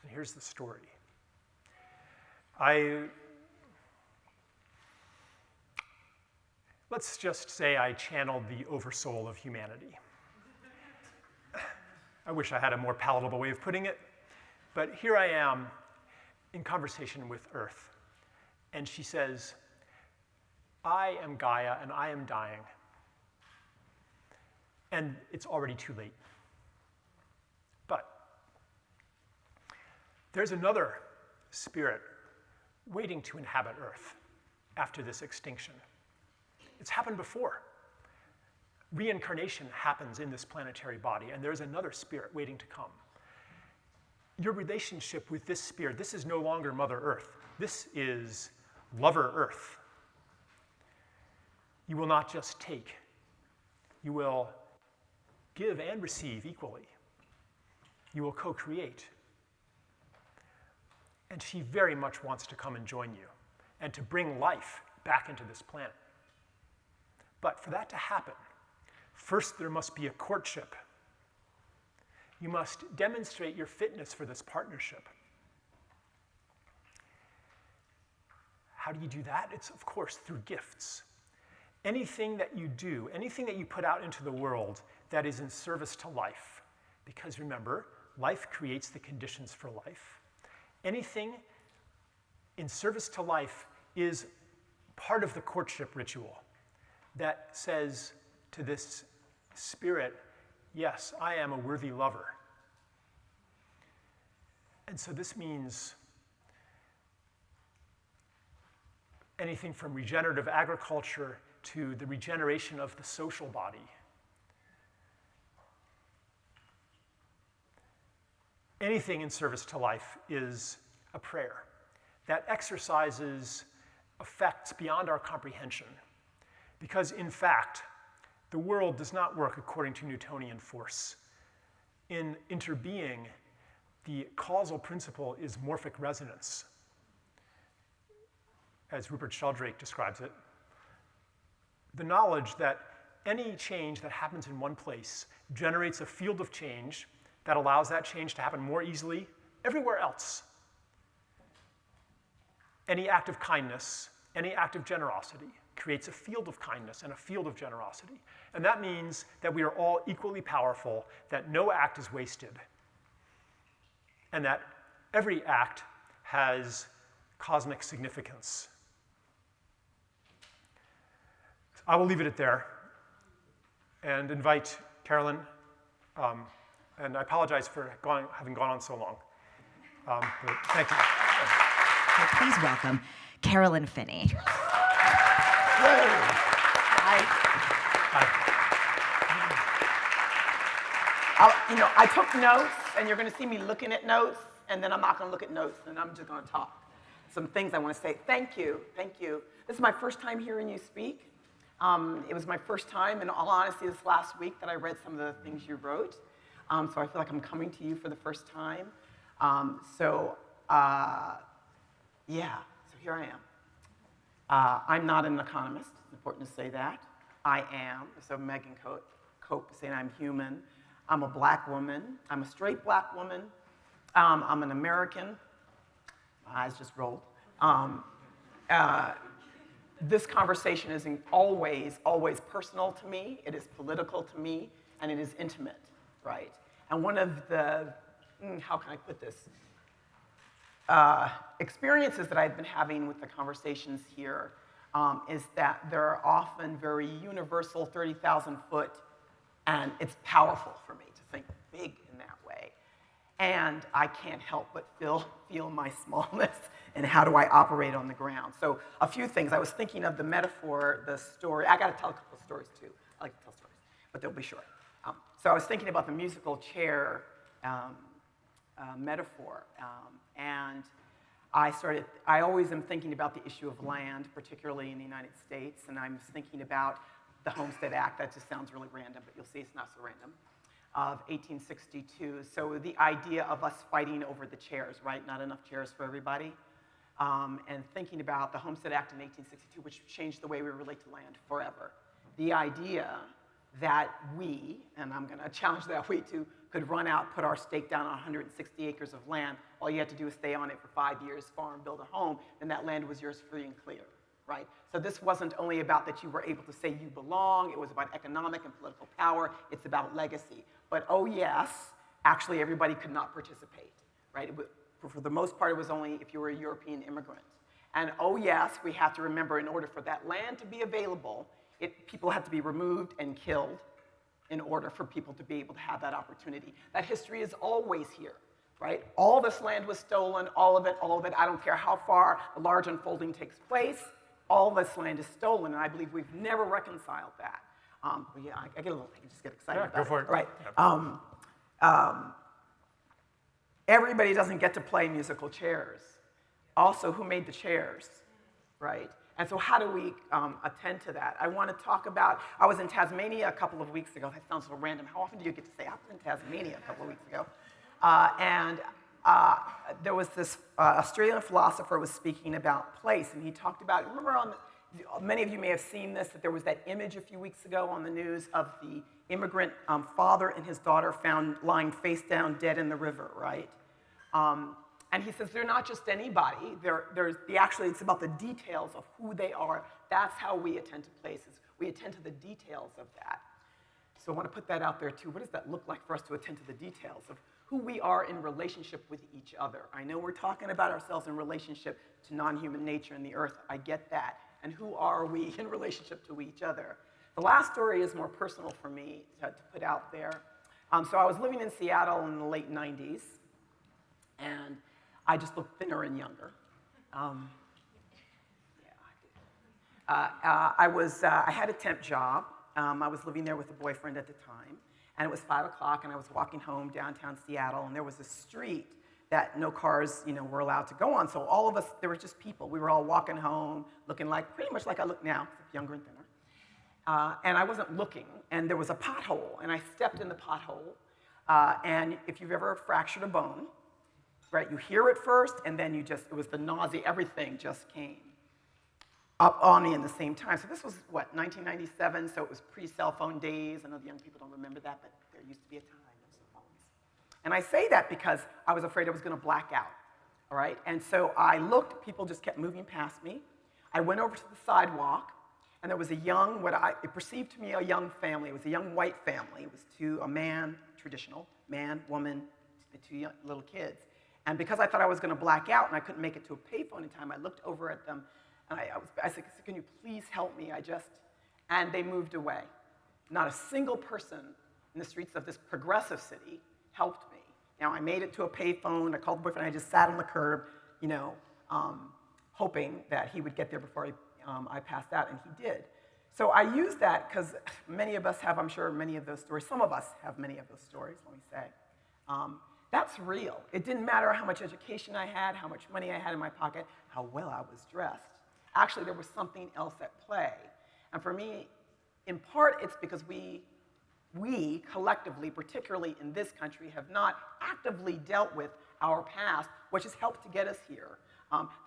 and here's the story. Let's just say I channeled the oversoul of humanity. I wish I had a more palatable way of putting it, but here I am in conversation with Earth, and she says, I am Gaia and I am dying, and it's already too late. But there's another spirit waiting to inhabit Earth after this extinction. It's happened before. Reincarnation happens in this planetary body, and there's another spirit waiting to come. Your relationship with this spirit, this is no longer Mother Earth. This is Lover Earth. You will not just take. You will give and receive equally. You will co-create. And she very much wants to come and join you and to bring life back into this planet. But for that to happen, first, there must be a courtship. You must demonstrate your fitness for this partnership. How do you do that? It's, of course, through gifts. Anything that you do, anything that you put out into the world that is in service to life. Because remember, life creates the conditions for life. Anything in service to life is part of the courtship ritual that says to this spirit, yes, I am a worthy lover. And so this means anything from regenerative agriculture to the regeneration of the social body. Anything in service to life is a prayer that exercises effects beyond our comprehension. Because in fact, the world does not work according to Newtonian force. In interbeing, the causal principle is morphic resonance, as Rupert Sheldrake describes it. The knowledge that any change that happens in one place generates a field of change that allows that change to happen more easily everywhere else. Any act of kindness, any act of generosity creates a field of kindness and a field of generosity. And that means that we are all equally powerful, that no act is wasted, and that every act has cosmic significance. I will leave it at there and invite Carolyn, and I apologize for having gone on so long. But thank you. Please welcome Carolyn Finney. Hi. I took notes, and you're going to see me looking at notes, and then I'm not going to look at notes, and I'm just going to talk. Some things I want to say. Thank you. This is my first time hearing you speak. It was my first time, in all honesty, this last week that I read some of the things you wrote. So I feel like I'm coming to you for the first time. So here I am. I'm not an economist. It's important to say that. I am. So Megan Cope saying I'm human. I'm a black woman. I'm a straight black woman. I'm an American. My eyes just rolled. This conversation is always personal to me. It is political to me, and it is intimate, right? And one of the, how can I put this? Experiences that I've been having with the conversations here is that they're often very universal, 30,000 foot, and it's powerful for me to think big in that way. And I can't help but feel my smallness and how do I operate on the ground. So a few things. I was thinking of the metaphor, the story. I got to tell a couple of stories too. I like to tell stories, but they'll be short. So I was thinking about the musical chair metaphor, and I always am thinking about the issue of land, particularly in the United States, and I'm thinking about the Homestead Act. That just sounds really random, but you'll see it's not so random, of 1862. So the idea of us fighting over the chairs, right? Not enough chairs for everybody. And thinking about the Homestead Act in 1862, which changed the way we relate to land forever. The idea that we, and I'm going to challenge that we too, could run out, put our stake down on 160 acres of land. All you had to do is stay on it for 5 years, farm, build a home, and that land was yours free and clear, right? So this wasn't only about that you were able to say you belong. It was about economic and political power. It's about legacy. But oh yes, actually everybody could not participate, right? For the most part, it was only if you were a European immigrant. And oh yes, we have to remember in order for that land to be available, people had to be removed and killed in order for people to be able to have that opportunity. That history is always here, right? All this land was stolen, all of it. I don't care how far the large unfolding takes place, all this land is stolen, and I believe we've never reconciled that. But yeah, I just get excited about it. Go for it. Right. Yep. Everybody doesn't get to play musical chairs. Also, who made the chairs, right? And so how do we attend to that? I want to talk about, I was in Tasmania a couple of weeks ago. That sounds so random. How often do you get to say, I was in Tasmania a couple of weeks ago? There was this Australian philosopher was speaking about place, and he talked about, remember many of you may have seen this, that there was that image a few weeks ago on the news of the immigrant father and his daughter found lying face down dead in the river, right? And he says they're not just anybody. It's about the details of who they are. That's how we attend to places. We attend to the details of that. So I want to put that out there too. What does that look like for us to attend to the details of who we are in relationship with each other. I know we're talking about ourselves in relationship to non-human nature and the earth. I get that. And who are we in relationship to each other? The last story is more personal for me to put out there. So I was living in Seattle in the late 90s, and I just looked thinner and younger. I had a temp job. I was living there with a boyfriend at the time, and it was 5 o'clock, and I was walking home downtown Seattle, and there was a street that no cars, were allowed to go on. So all of us, there were just people. We were all walking home, looking pretty much like I look now, except younger and thinner. And I wasn't looking, and there was a pothole, and I stepped in the pothole. And if you've ever fractured a bone, right, you hear it first, and then it was the nausea, everything just came up on me in the same time. So this was, 1997, so it was pre-cell phone days. I know the young people don't remember that, but there used to be a time, no cell phones. And I say that because I was afraid I was gonna black out, all right? And so I looked, people just kept moving past me. I went over to the sidewalk, and there was a young, it perceived to me a young family. It was a young white family. It was a man, traditional, man, woman, the two little kids. And because I thought I was gonna black out and I couldn't make it to a payphone in time, I looked over at them, and I said, can you please help me? And they moved away. Not a single person in the streets of this progressive city helped me. Now, I made it to a payphone. I called the boyfriend. I just sat on the curb, hoping that he would get there before I passed out, and he did. So I use that because many of us have, I'm sure, many of those stories. Some of us have many of those stories, let me say. That's real. It didn't matter how much education I had, how much money I had in my pocket, how well I was dressed. Actually, there was something else at play. And for me, in part, it's because we collectively, particularly in this country, have not actively dealt with our past, which has helped to get us here.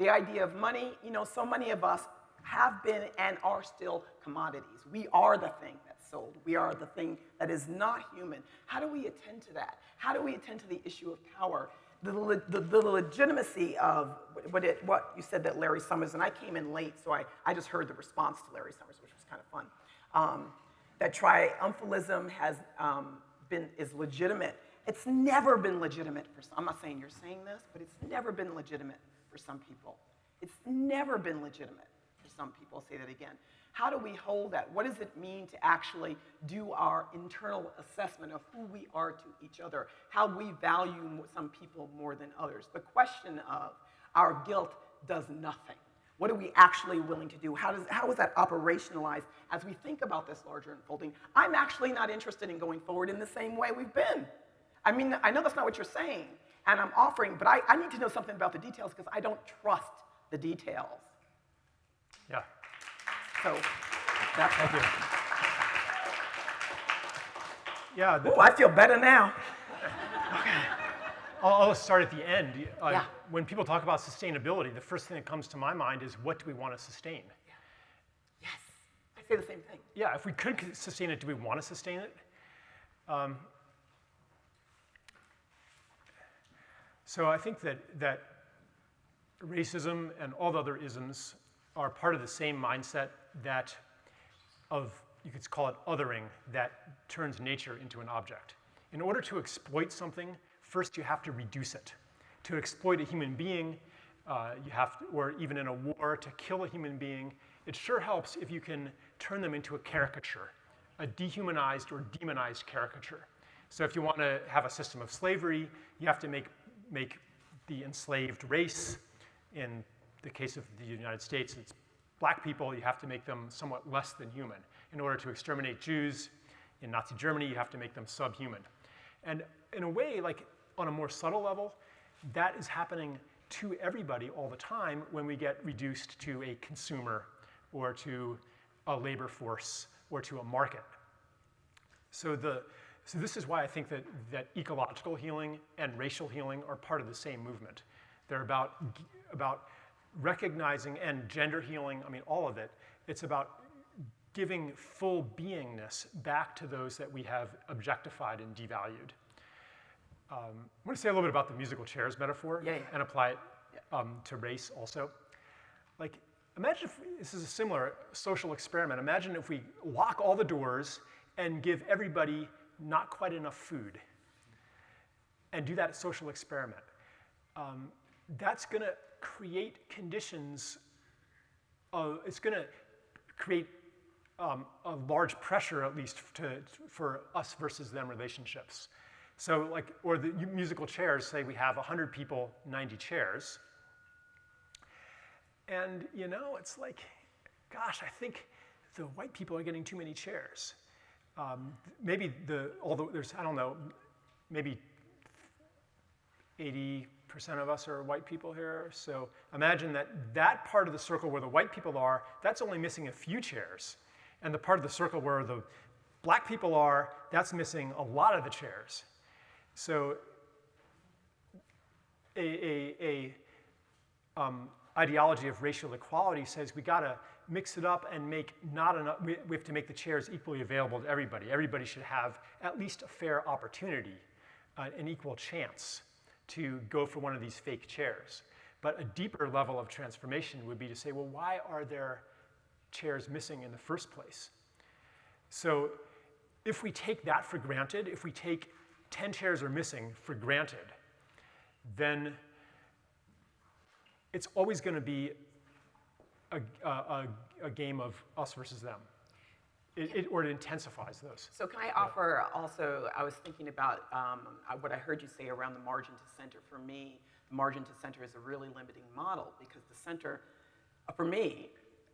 The idea of money, so many of us have been and are still commodities. We are the thing that's sold. We are the thing that is not human. How do we attend to that? How do we attend to the issue of power? The legitimacy of what you said that Larry Summers, and I came in late, so I just heard the response to Larry Summers, which was kind of fun. That triumphalism is legitimate. It's never been legitimate for some. I'm not saying you're saying this, but it's never been legitimate for some people. It's never been legitimate for some people. I'll say that again. How do we hold that? What does it mean to actually do our internal assessment of who we are to each other, how we value some people more than others? The question of our guilt does nothing. What are we actually willing to do? How is that operationalized as we think about this larger unfolding? I'm actually not interested in going forward in the same way we've been. I mean, I know that's not what you're saying, and I'm offering, but I need to know something about the details because I don't trust the details. Yeah. So, that's Thank you. Yeah. Oh, I feel better now. I'll start at the end. Yeah. When people talk about sustainability, the first thing that comes to my mind is, what do we want to sustain? Yes, I say the same thing. Yeah, if we could sustain it, do we want to sustain it? So I think that racism and all the other isms are part of the same mindset you could call it othering, that turns nature into an object. In order to exploit something, first you have to reduce it. To exploit a human being, or even in a war, to kill a human being, it sure helps if you can turn them into a caricature, a dehumanized or demonized caricature. So if you want to have a system of slavery, you have to make the enslaved race, in the case of the United States, it's black people, you have to make them somewhat less than human. In order to exterminate Jews in Nazi Germany, you have to make them subhuman. And in a way, like on a more subtle level, that is happening to everybody all the time when we get reduced to a consumer or to a labor force or to a market. So this is why I think that ecological healing and racial healing are part of the same movement. They're about recognizing, and gender healing, I mean, all of it. It's about giving full beingness back to those that we have objectified and devalued. I want to say a little bit about the musical chairs metaphor and apply it to race also. Like, imagine if this is a similar social experiment. Imagine if we lock all the doors and give everybody not quite enough food. and do that social experiment. That's going to create conditions, it's going to create a large pressure, at least, for us versus them relationships. So like, or the musical chairs, say we have 100 people, 90 chairs. And you know, it's like, gosh, I think the white people are getting too many chairs. Maybe although there's, I don't know, maybe 80% of us are white people here. So imagine that part of the circle where the white people are, that's only missing a few chairs. And the part of the circle where the black people are, that's missing a lot of the chairs. So ideology of racial equality says we gotta mix it up and make not enough, we have to make the chairs equally available to everybody. Everybody should have at least a fair opportunity, an equal chance to go for one of these fake chairs. But a deeper level of transformation would be to say, well, why are there chairs missing in the first place? So if we take that for granted, if we take 10 chairs are missing for granted, then it's always going to be a game of us versus them. Or it intensifies those. So can I offer also, I was thinking about what I heard you say around the margin to center. For me, the margin to center is a really limiting model because the center, for me,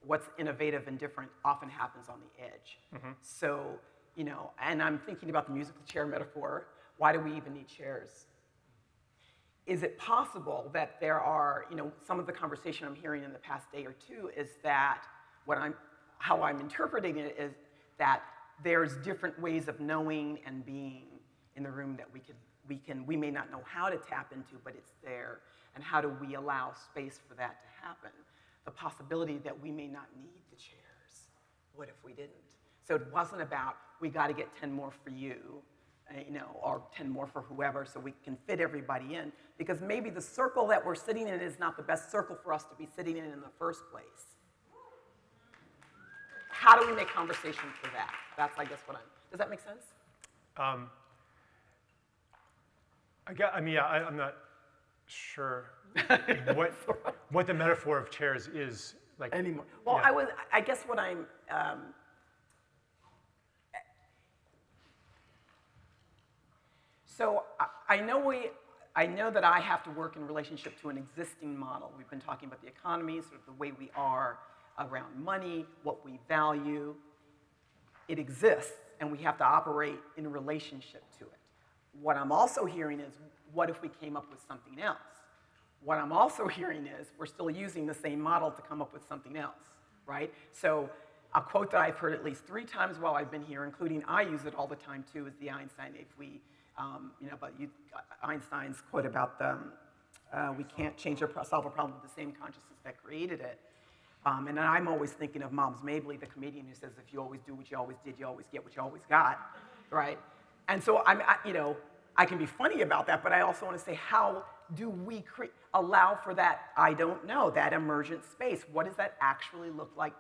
what's innovative and different often happens on the edge. Mm-hmm. So, you know, and I'm thinking about the musical chair metaphor. Why do we even need chairs? Is it possible that there are, you know, some of the conversation I'm hearing in the past day or two is that how I'm interpreting it is that there's different ways of knowing and being in the room that we may not know how to tap into, but it's there. And how do we allow space for that to happen? The possibility that we may not need the chairs. What if we didn't? So it wasn't about, we got to get 10 more for you, you know, or 10 more for whoever so we can fit everybody in. Because maybe the circle that we're sitting in is not the best circle for us to be sitting in the first place. How do we make conversation for that? That's, I guess, does that make sense? I'm not sure what the metaphor of chairs is like anymore. Well, yeah. I guess what I'm, so I know that I have to work in relationship to an existing model. We've been talking about the economy, sort of the way we are around money, what we value. It exists, and we have to operate in relationship to it. What I'm also hearing is, what if we came up with something else? What I'm also hearing is, we're still using the same model to come up with something else, right? So a quote that I've heard at least 3 times while I've been here, including I use it all the time too, is the Einstein, Einstein's quote about we can't solve a problem with the same consciousness that created it. And I'm always thinking of Moms Mabley, the comedian who says, if you always do what you always did, you always get what you always got, right? And so I can be funny about that, but I also want to say, how do we allow for that, I don't know, that emergent space? What does that actually look like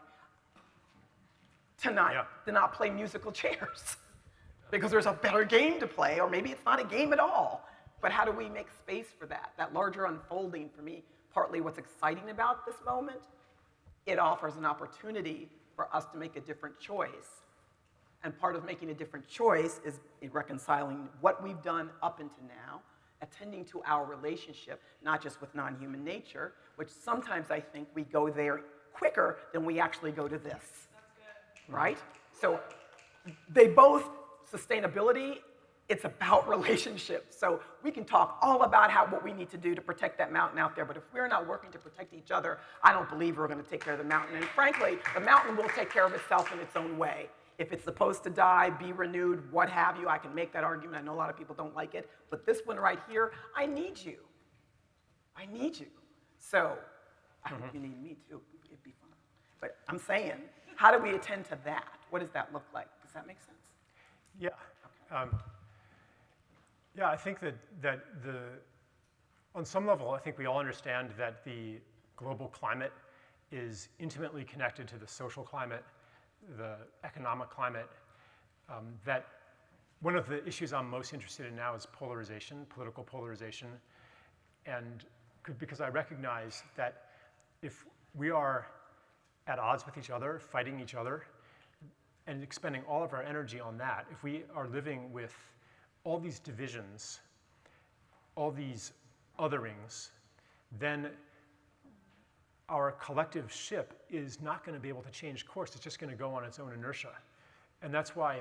to not play musical chairs? Because there's a better game to play, or maybe it's not a game at all. But how do we make space for that? That larger unfolding, for me, partly what's exciting about this moment, it offers an opportunity for us to make a different choice. And part of making a different choice is reconciling what we've done up until now, attending to our relationship, not just with non-human nature, which sometimes I think we go there quicker than we actually go to this. That's good. Right? So they both, sustainability, it's about relationships. So we can talk all about what we need to do to protect that mountain out there, but if we're not working to protect each other, I don't believe we're going to take care of the mountain. And frankly, the mountain will take care of itself in its own way. If it's supposed to die, be renewed, what have you, I can make that argument. I know a lot of people don't like it, but this one right here, I need you. I need you. So I hope you need me too. It'd be fun. But I'm saying, how do we attend to that? What does that look like? Does that make sense? Yeah. Okay. I think that on some level, I think we all understand that the global climate is intimately connected to the social climate, the economic climate, that one of the issues I'm most interested in now is polarization, political polarization, and because I recognize that if we are at odds with each other, fighting each other, and expending all of our energy on that, if we are living with all these divisions, all these otherings, then our collective ship is not going to be able to change course. It's just going to go on its own inertia. And that's why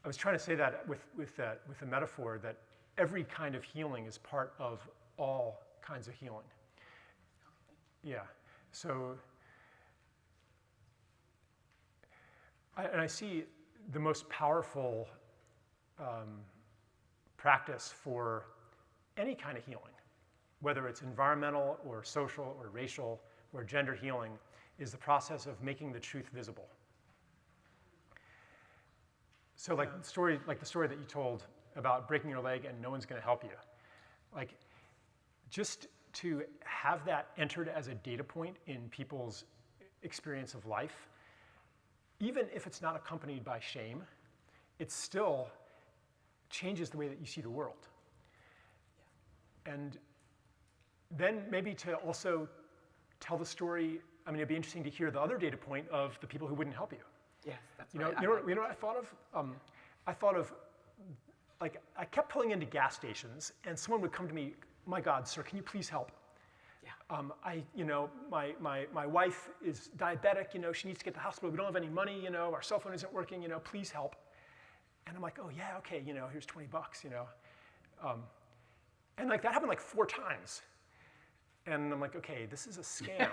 I was trying to say that with a metaphor that every kind of healing is part of all kinds of healing. Yeah. So, I see the most powerful practice for any kind of healing, whether it's environmental or social or racial or gender healing, is the process of making the truth visible. So like the story that you told about breaking your leg and no one's going to help you, like just to have that entered as a data point in people's experience of life, even if it's not accompanied by shame, it still changes the way that you see the world. And then maybe to also tell the story, I mean, it'd be interesting to hear the other data point of the people who wouldn't help you. Yes, that's You right. know what I thought of? I thought of, like, I kept pulling into gas stations, and someone would come to me, "My God, sir, can you please help? Yeah. My wife is diabetic, she needs to get to the hospital. We don't have any money, our cell phone isn't working, please help." And I'm like, "Oh yeah, okay, here's $20, And like that happened like 4 times. And I'm like, okay, this is a scam.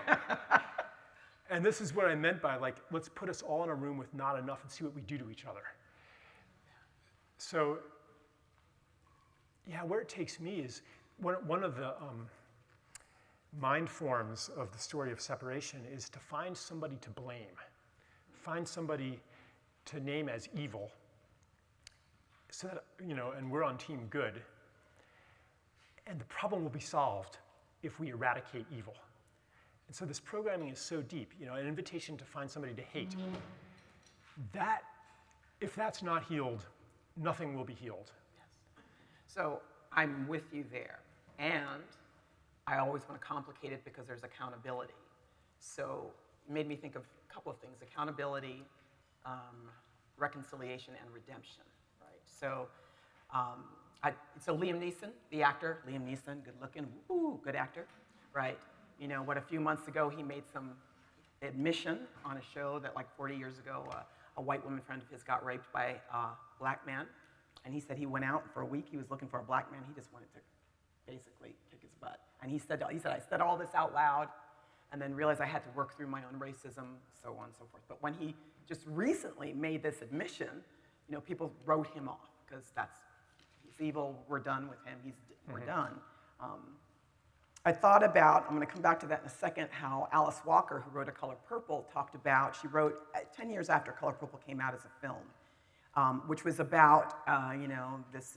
And this is what I meant by like, let's put us all in a room with not enough and see what we do to each other. So, yeah, where it takes me is one of the mind forms of the story of separation is to find somebody to blame, find somebody to name as evil, so that, and we're on team good. And the problem will be solved if we eradicate evil. And so this programming is so deep, an invitation to find somebody to hate. That, if that's not healed, nothing will be healed. Yes. So I'm with you there. And I always want to complicate it because there's accountability. So it made me think of a couple of things: accountability, reconciliation, and redemption, right? So so Liam Neeson, the actor, Liam Neeson, good looking, good actor, right? A few months ago he made some admission on a show that like 40 years ago, a white woman friend of his got raped by a black man. And he said he went out for a week, he was looking for a black man, he just wanted to basically kick his butt. And he said, I said all this out loud and then realized I had to work through my own racism, so on and so forth. But when he just recently made this admission, people wrote him off because he's evil, we're done with him, we're done. I thought about, I'm going to come back to that in a second, how Alice Walker, who wrote A Color Purple, talked about, she wrote 10 years after Color Purple came out as a film, which was about, this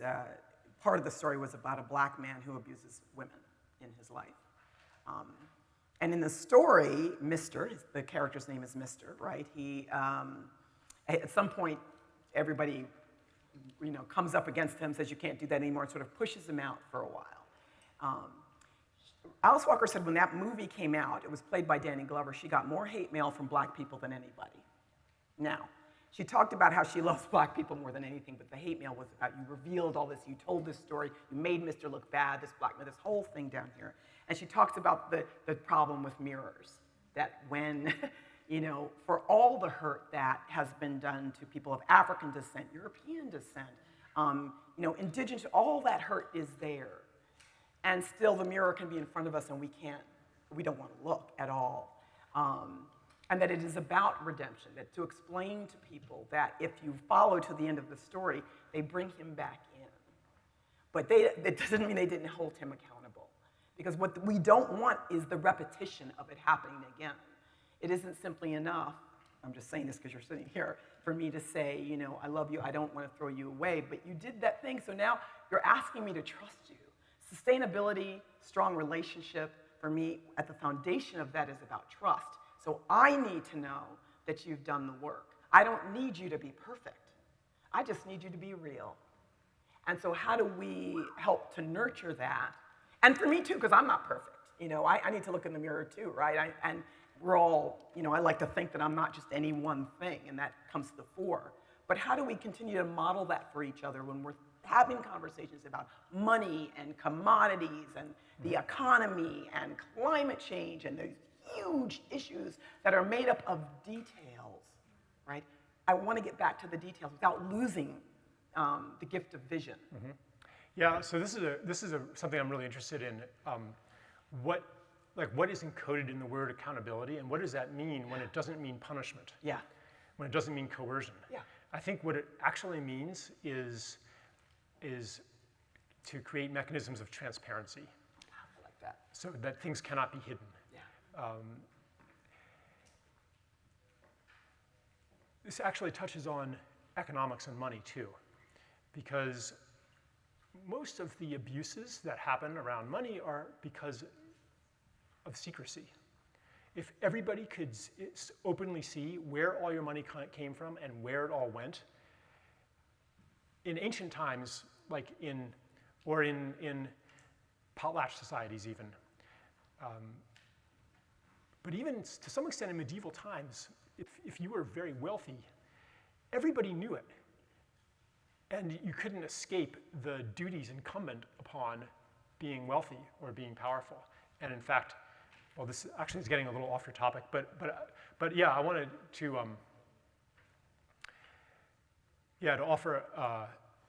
part of the story was about a black man who abuses women in his life. And in the story, the character's name is Mr., right? He, at some point, everybody, comes up against him, says you can't do that anymore, and sort of pushes him out for a while. Alice Walker said when that movie came out, it was played by Danny Glover, she got more hate mail from black people than anybody. Now, she talked about how she loves black people more than anything, but the hate mail was about you revealed all this, you told this story, you made Mr. look bad, this black man, this whole thing down here. And she talks about the problem with mirrors, that when, for all the hurt that has been done to people of African descent, European descent, indigenous, all that hurt is there. And still the mirror can be in front of us and we don't want to look at all. And that it is about redemption, that to explain to people that if you follow to the end of the story, they bring him back in. But that doesn't mean they didn't hold him accountable. Because what we don't want is the repetition of it happening again. It isn't simply enough, I'm just saying this because you're sitting here, for me to say, I love you, I don't want to throw you away, but you did that thing, so now you're asking me to trust you. Sustainability, strong relationship, for me, at the foundation of that is about trust. So I need to know that you've done the work. I don't need you to be perfect. I just need you to be real. And so how do we help to nurture that? And for me too, because I'm not perfect. You know, I need to look in the mirror too, right? And we're all, you know, I like to think that I'm not just any one thing, and that comes to the fore. But how do we continue to model that for each other when we're having conversations about money and commodities and the economy and climate change and those huge issues that are made up of details, right? I want to get back to the details without losing the gift of vision. Mm-hmm. Yeah, so this is something I'm really interested in. What is encoded in the word accountability, and what does that mean when it doesn't mean punishment? Yeah. When it doesn't mean coercion? Yeah. I think what it actually means is to create mechanisms of transparency. I like that. So that things cannot be hidden. Yeah. This actually touches on economics and money too, because most of the abuses that happen around money are because of secrecy. If everybody could openly see where all your money came from and where it all went, in ancient times, like in potlatch societies even, but even to some extent in medieval times, if you were very wealthy, everybody knew it. And you couldn't escape the duties incumbent upon being wealthy or being powerful. And in fact, well, this actually is getting a little off your topic, but yeah, I wanted to offer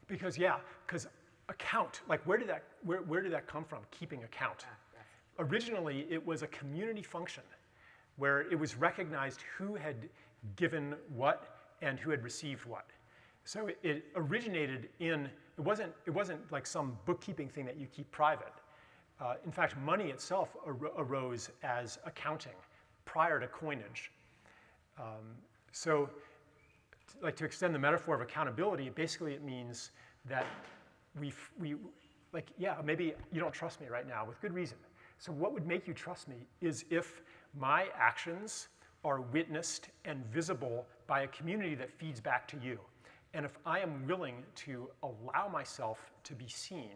because account, like where did that come from? Keeping account. Originally, it was a community function where it was recognized who had given what and who had received what. So it originated in, it wasn't like some bookkeeping thing that you keep private. In fact, money itself arose as accounting prior to coinage. So like to extend the metaphor of accountability, basically it means that maybe you don't trust me right now with good reason. So what would make you trust me is if my actions are witnessed and visible by a community that feeds back to you. And if I am willing to allow myself to be seen,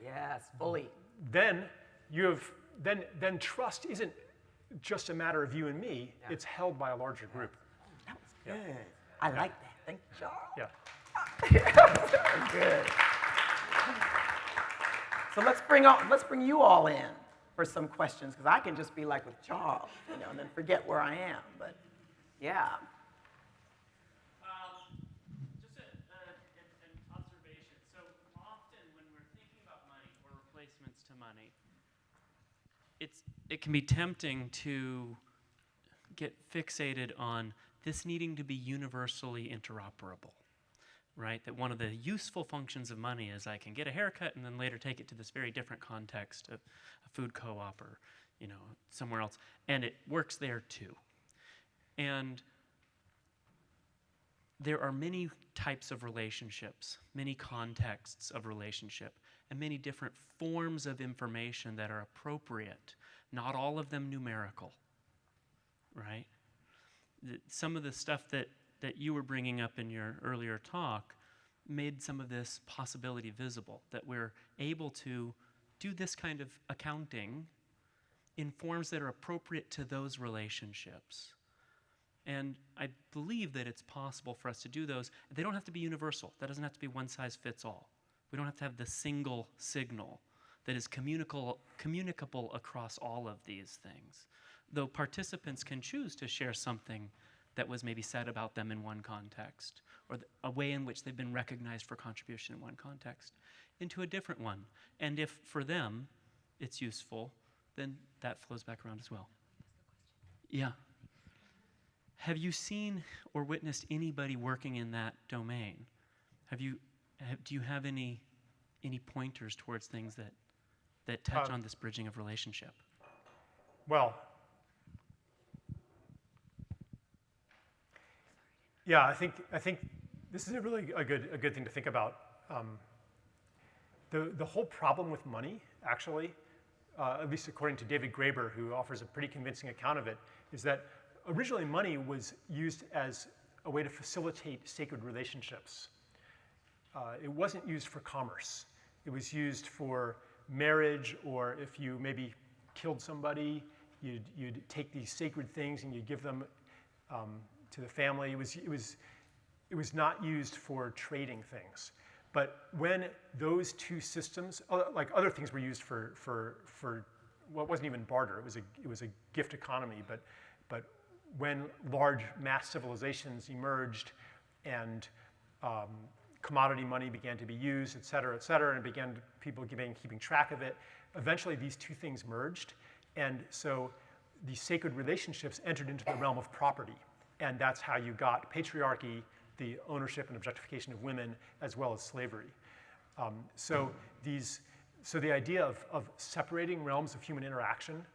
yes, fully. Then trust isn't just a matter of you and me, it's held by a larger group. That was good. I like that. Thank you, Charles. Yeah. Good. So let's bring you all in for some questions, because I can just be like with Charles, and then forget where I am. But yeah. Just an observation. So often when we're thinking about money or replacements to money, it can be tempting to get fixated on this needing to be universally interoperable, right? That one of the useful functions of money is I can get a haircut and then later take it to this very different context of a food co-op or, somewhere else. And it works there too. And there are many types of relationships, many contexts of relationship, and many different forms of information that are appropriate, not all of them numerical, right? Some of the stuff that you were bringing up in your earlier talk made some of this possibility visible, that we're able to do this kind of accounting in forms that are appropriate to those relationships. And I believe that it's possible for us to do those. They don't have to be universal. That doesn't have to be one size fits all. We don't have to have the single signal that is communicable across all of these things. Though participants can choose to share something that was maybe said about them in one context, or a way in which they've been recognized for contribution in one context, into a different one. And if for them it's useful, then that flows back around as well. Yeah. Have you seen or witnessed anybody working in that domain? Do you have any pointers towards things that touch on this bridging of relationship? Well, yeah, I think this is a really a good thing to think about. The whole problem with money, actually, at least according to David Graeber, who offers a pretty convincing account of it, is that originally money was used as a way to facilitate sacred relationships. it wasn't used for commerce. It was used for marriage, or if you maybe killed somebody, you'd take these sacred things and you'd give them to the family. It was not used for trading things. But when those two systems, like other things were used for well, it wasn't even barter. It was a gift economy. But when large mass civilizations emerged and commodity money began to be used, et cetera, and people keeping track of it, eventually these two things merged. And so these sacred relationships entered into the realm of property. And that's how you got patriarchy, the ownership and objectification of women, as well as slavery. So the idea of separating realms of human interaction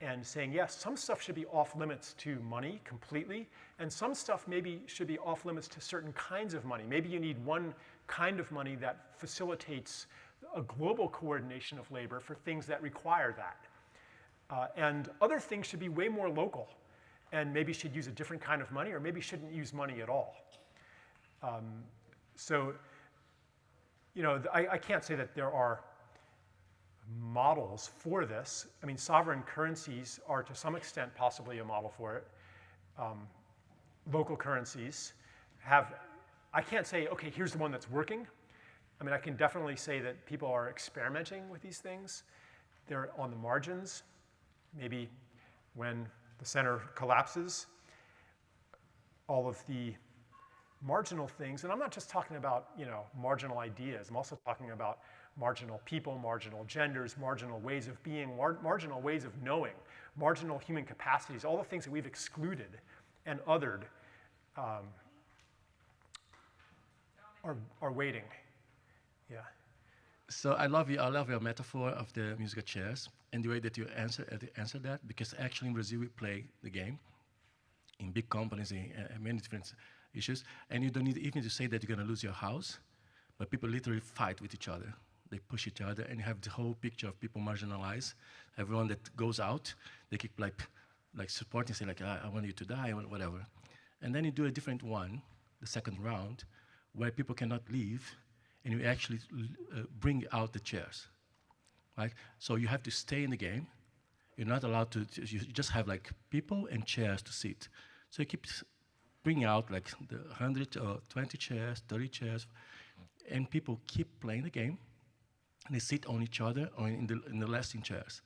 and saying, yes, some stuff should be off limits to money completely, and some stuff maybe should be off limits to certain kinds of money. Maybe you need one kind of money that facilitates a global coordination of labor for things that require that. And other things should be way more local, and maybe should use a different kind of money, or maybe shouldn't use money at all. So, I can't say that there are models for this. I mean, sovereign currencies are to some extent possibly a model for it. Local currencies I can't say, okay, here's the one that's working. I mean, I can definitely say that people are experimenting with these things. They're on the margins. Maybe when the center collapses, all of the marginal things, and I'm not just talking about, marginal ideas. I'm also talking about marginal people, marginal genders, marginal ways of being, marginal ways of knowing, marginal human capacities, all the things that we've excluded and othered are waiting. Yeah. So I love your metaphor of the musical chairs and the way that you answer that, because actually in Brazil we play the game in big companies in many different issues, and you don't need even to say that you're going to lose your house, but people literally fight with each other. They push each other, and you have the whole picture of people marginalized. Everyone that goes out, they keep like supporting, say I want you to die, or whatever. And then you do a different one, the second round, where people cannot leave, and you actually bring out the chairs, right? So you have to stay in the game. You're not allowed to, you just have people and chairs to sit. So you keep bringing out the 100 or 20 chairs, 30 chairs, and people keep playing the game, and they sit on each other or in the lasting chairs.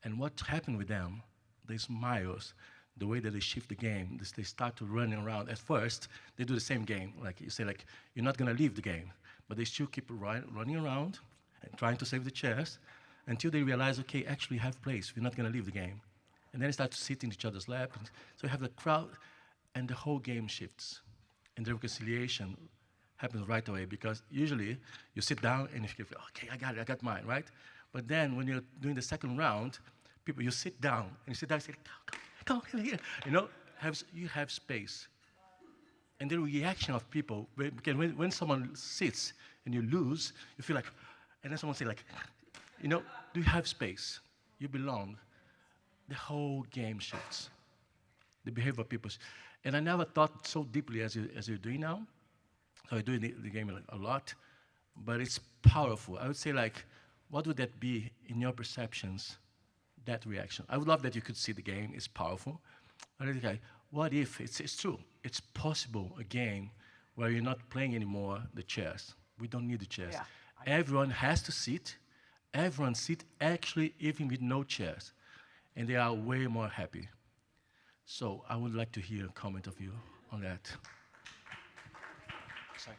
And what happened with them, they smiles, the way that they shift the game, they start to run around. At first, they do the same game. You say, you're not going to leave the game. But they still keep running around and trying to save the chairs until they realize, okay, actually have place. We're not going to leave the game. And then they start to sit in each other's lap. And so you have the crowd, and the whole game shifts. And the reconciliation happens right away, because usually you sit down and you feel, okay, I got it, I got mine, right? But then when you're doing the second round, you sit down, and you say, come here. You have space. And the reaction of people, because when someone sits and you lose, you feel and then someone say do you have space? You belong. The whole game shifts. The behavior of people. And I never thought so deeply as you're doing now. So I do the game a lot, but it's powerful. I would say what would that be in your perceptions, that reaction? I would love that you could see the game. It's powerful. But I think, what if it's true? It's possible, a game where you're not playing anymore the chairs. We don't need the chairs. Yeah, Everyone has to sit. Everyone sit, actually, even with no chairs. And they are way more happy. So I would like to hear a comment of you on that. Sorry.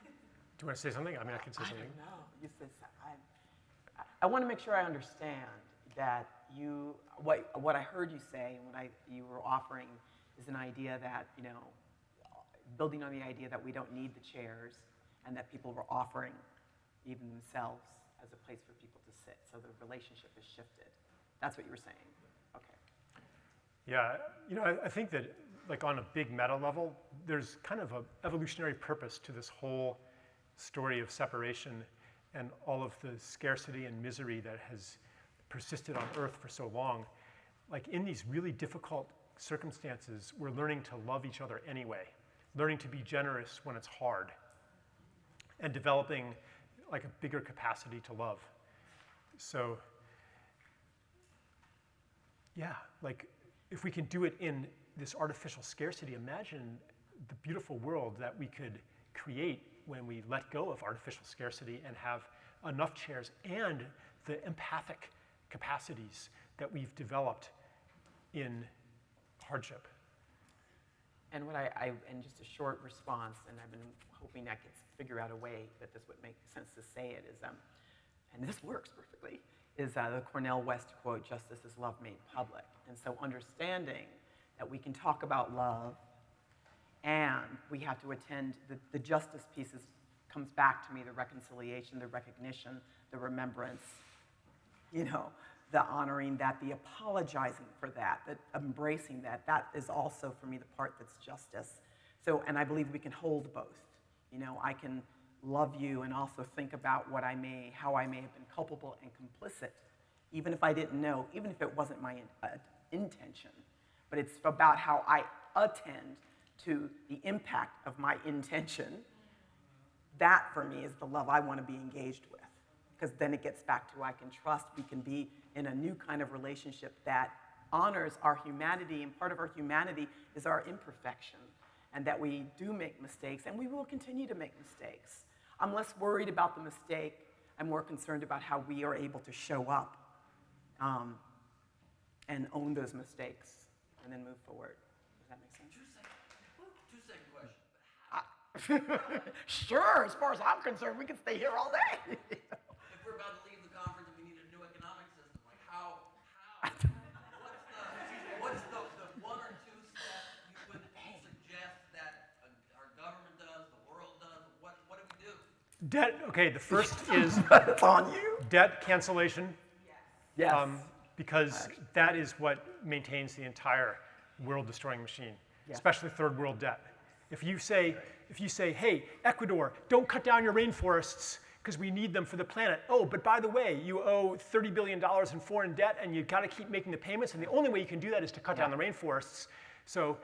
Do you want to say something? I mean, I can say something. I don't know. You said I want to make sure I understand that what I heard you say and what you were offering is an idea that, building on the idea that we don't need the chairs, and that people were offering even themselves as a place for people to sit. So the relationship has shifted. That's what you were saying. Okay. Yeah, I think that on a big meta level, there's kind of an evolutionary purpose to this whole story of separation and all of the scarcity and misery that has persisted on Earth for so long. In these really difficult circumstances, we're learning to love each other anyway. learning to be generous when it's hard, and developing like a bigger capacity to love. So, yeah, like if we can do it in this artificial scarcity, imagine the beautiful world that we could create when we let go of artificial scarcity and have enough chairs and the empathic capacities that we've developed in hardship. And what and just a short response, and I've been hoping I could figure out a way that this would make sense to say it, is, and this works perfectly, is the Cornel West quote, "Justice is love made public." And so understanding that we can talk about love, and we have to attend, the justice pieces comes back to me, the reconciliation, the recognition, the remembrance, you know, the honoring that, the apologizing for that, the embracing that, that is also for me the part that's justice. So, and I believe we can hold both. You know, I can love you and also think about how I may have been culpable and complicit, even if I didn't know, even if it wasn't my intention. But it's about how I attend to the impact of my intention. That, for me, is the love I want to be engaged with. Because then it gets back to I can trust, we can be in a new kind of relationship that honors our humanity, and part of our humanity is our imperfection, and that we do make mistakes, and we will continue to make mistakes. I'm less worried about the mistake. I'm more concerned about how we are able to show up and own those mistakes and then move forward. Does that make sense? Two-second question. Sure, as far as I'm concerned, we can stay here all day. If we're about to leave the conference and we need a new economic system, like what's the one or two steps you would suggest that our government does, the world does? What do we do? Debt, okay, the first is It's on you. debt cancellation. Yes. Because that is what maintains the entire world-destroying machine, especially third world debt. If you say, hey, Ecuador, don't cut down your rainforests because we need them for the planet. Oh, but by the way, you owe $30 billion in foreign debt and you've got to keep making the payments, and the only way you can do that is to cut down the rainforests. So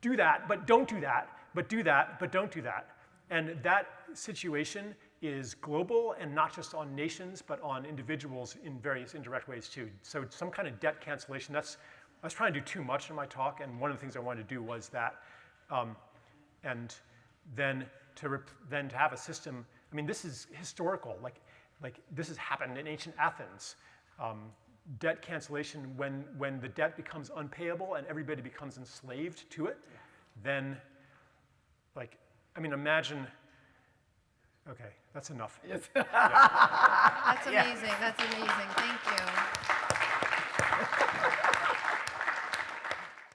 do that, but don't do that, but do that, but don't do that. And that situation is global and not just on nations, but on individuals in various indirect ways too. So some kind of debt cancellation, I was trying to do too much in my talk, and one of the things I wanted to do was that. And then to have a system, I mean, this is historical, like this has happened in ancient Athens. Debt cancellation, when the debt becomes unpayable and everybody becomes enslaved to it, then, like, I mean, imagine, okay, that's enough. That's amazing. That's amazing. Thank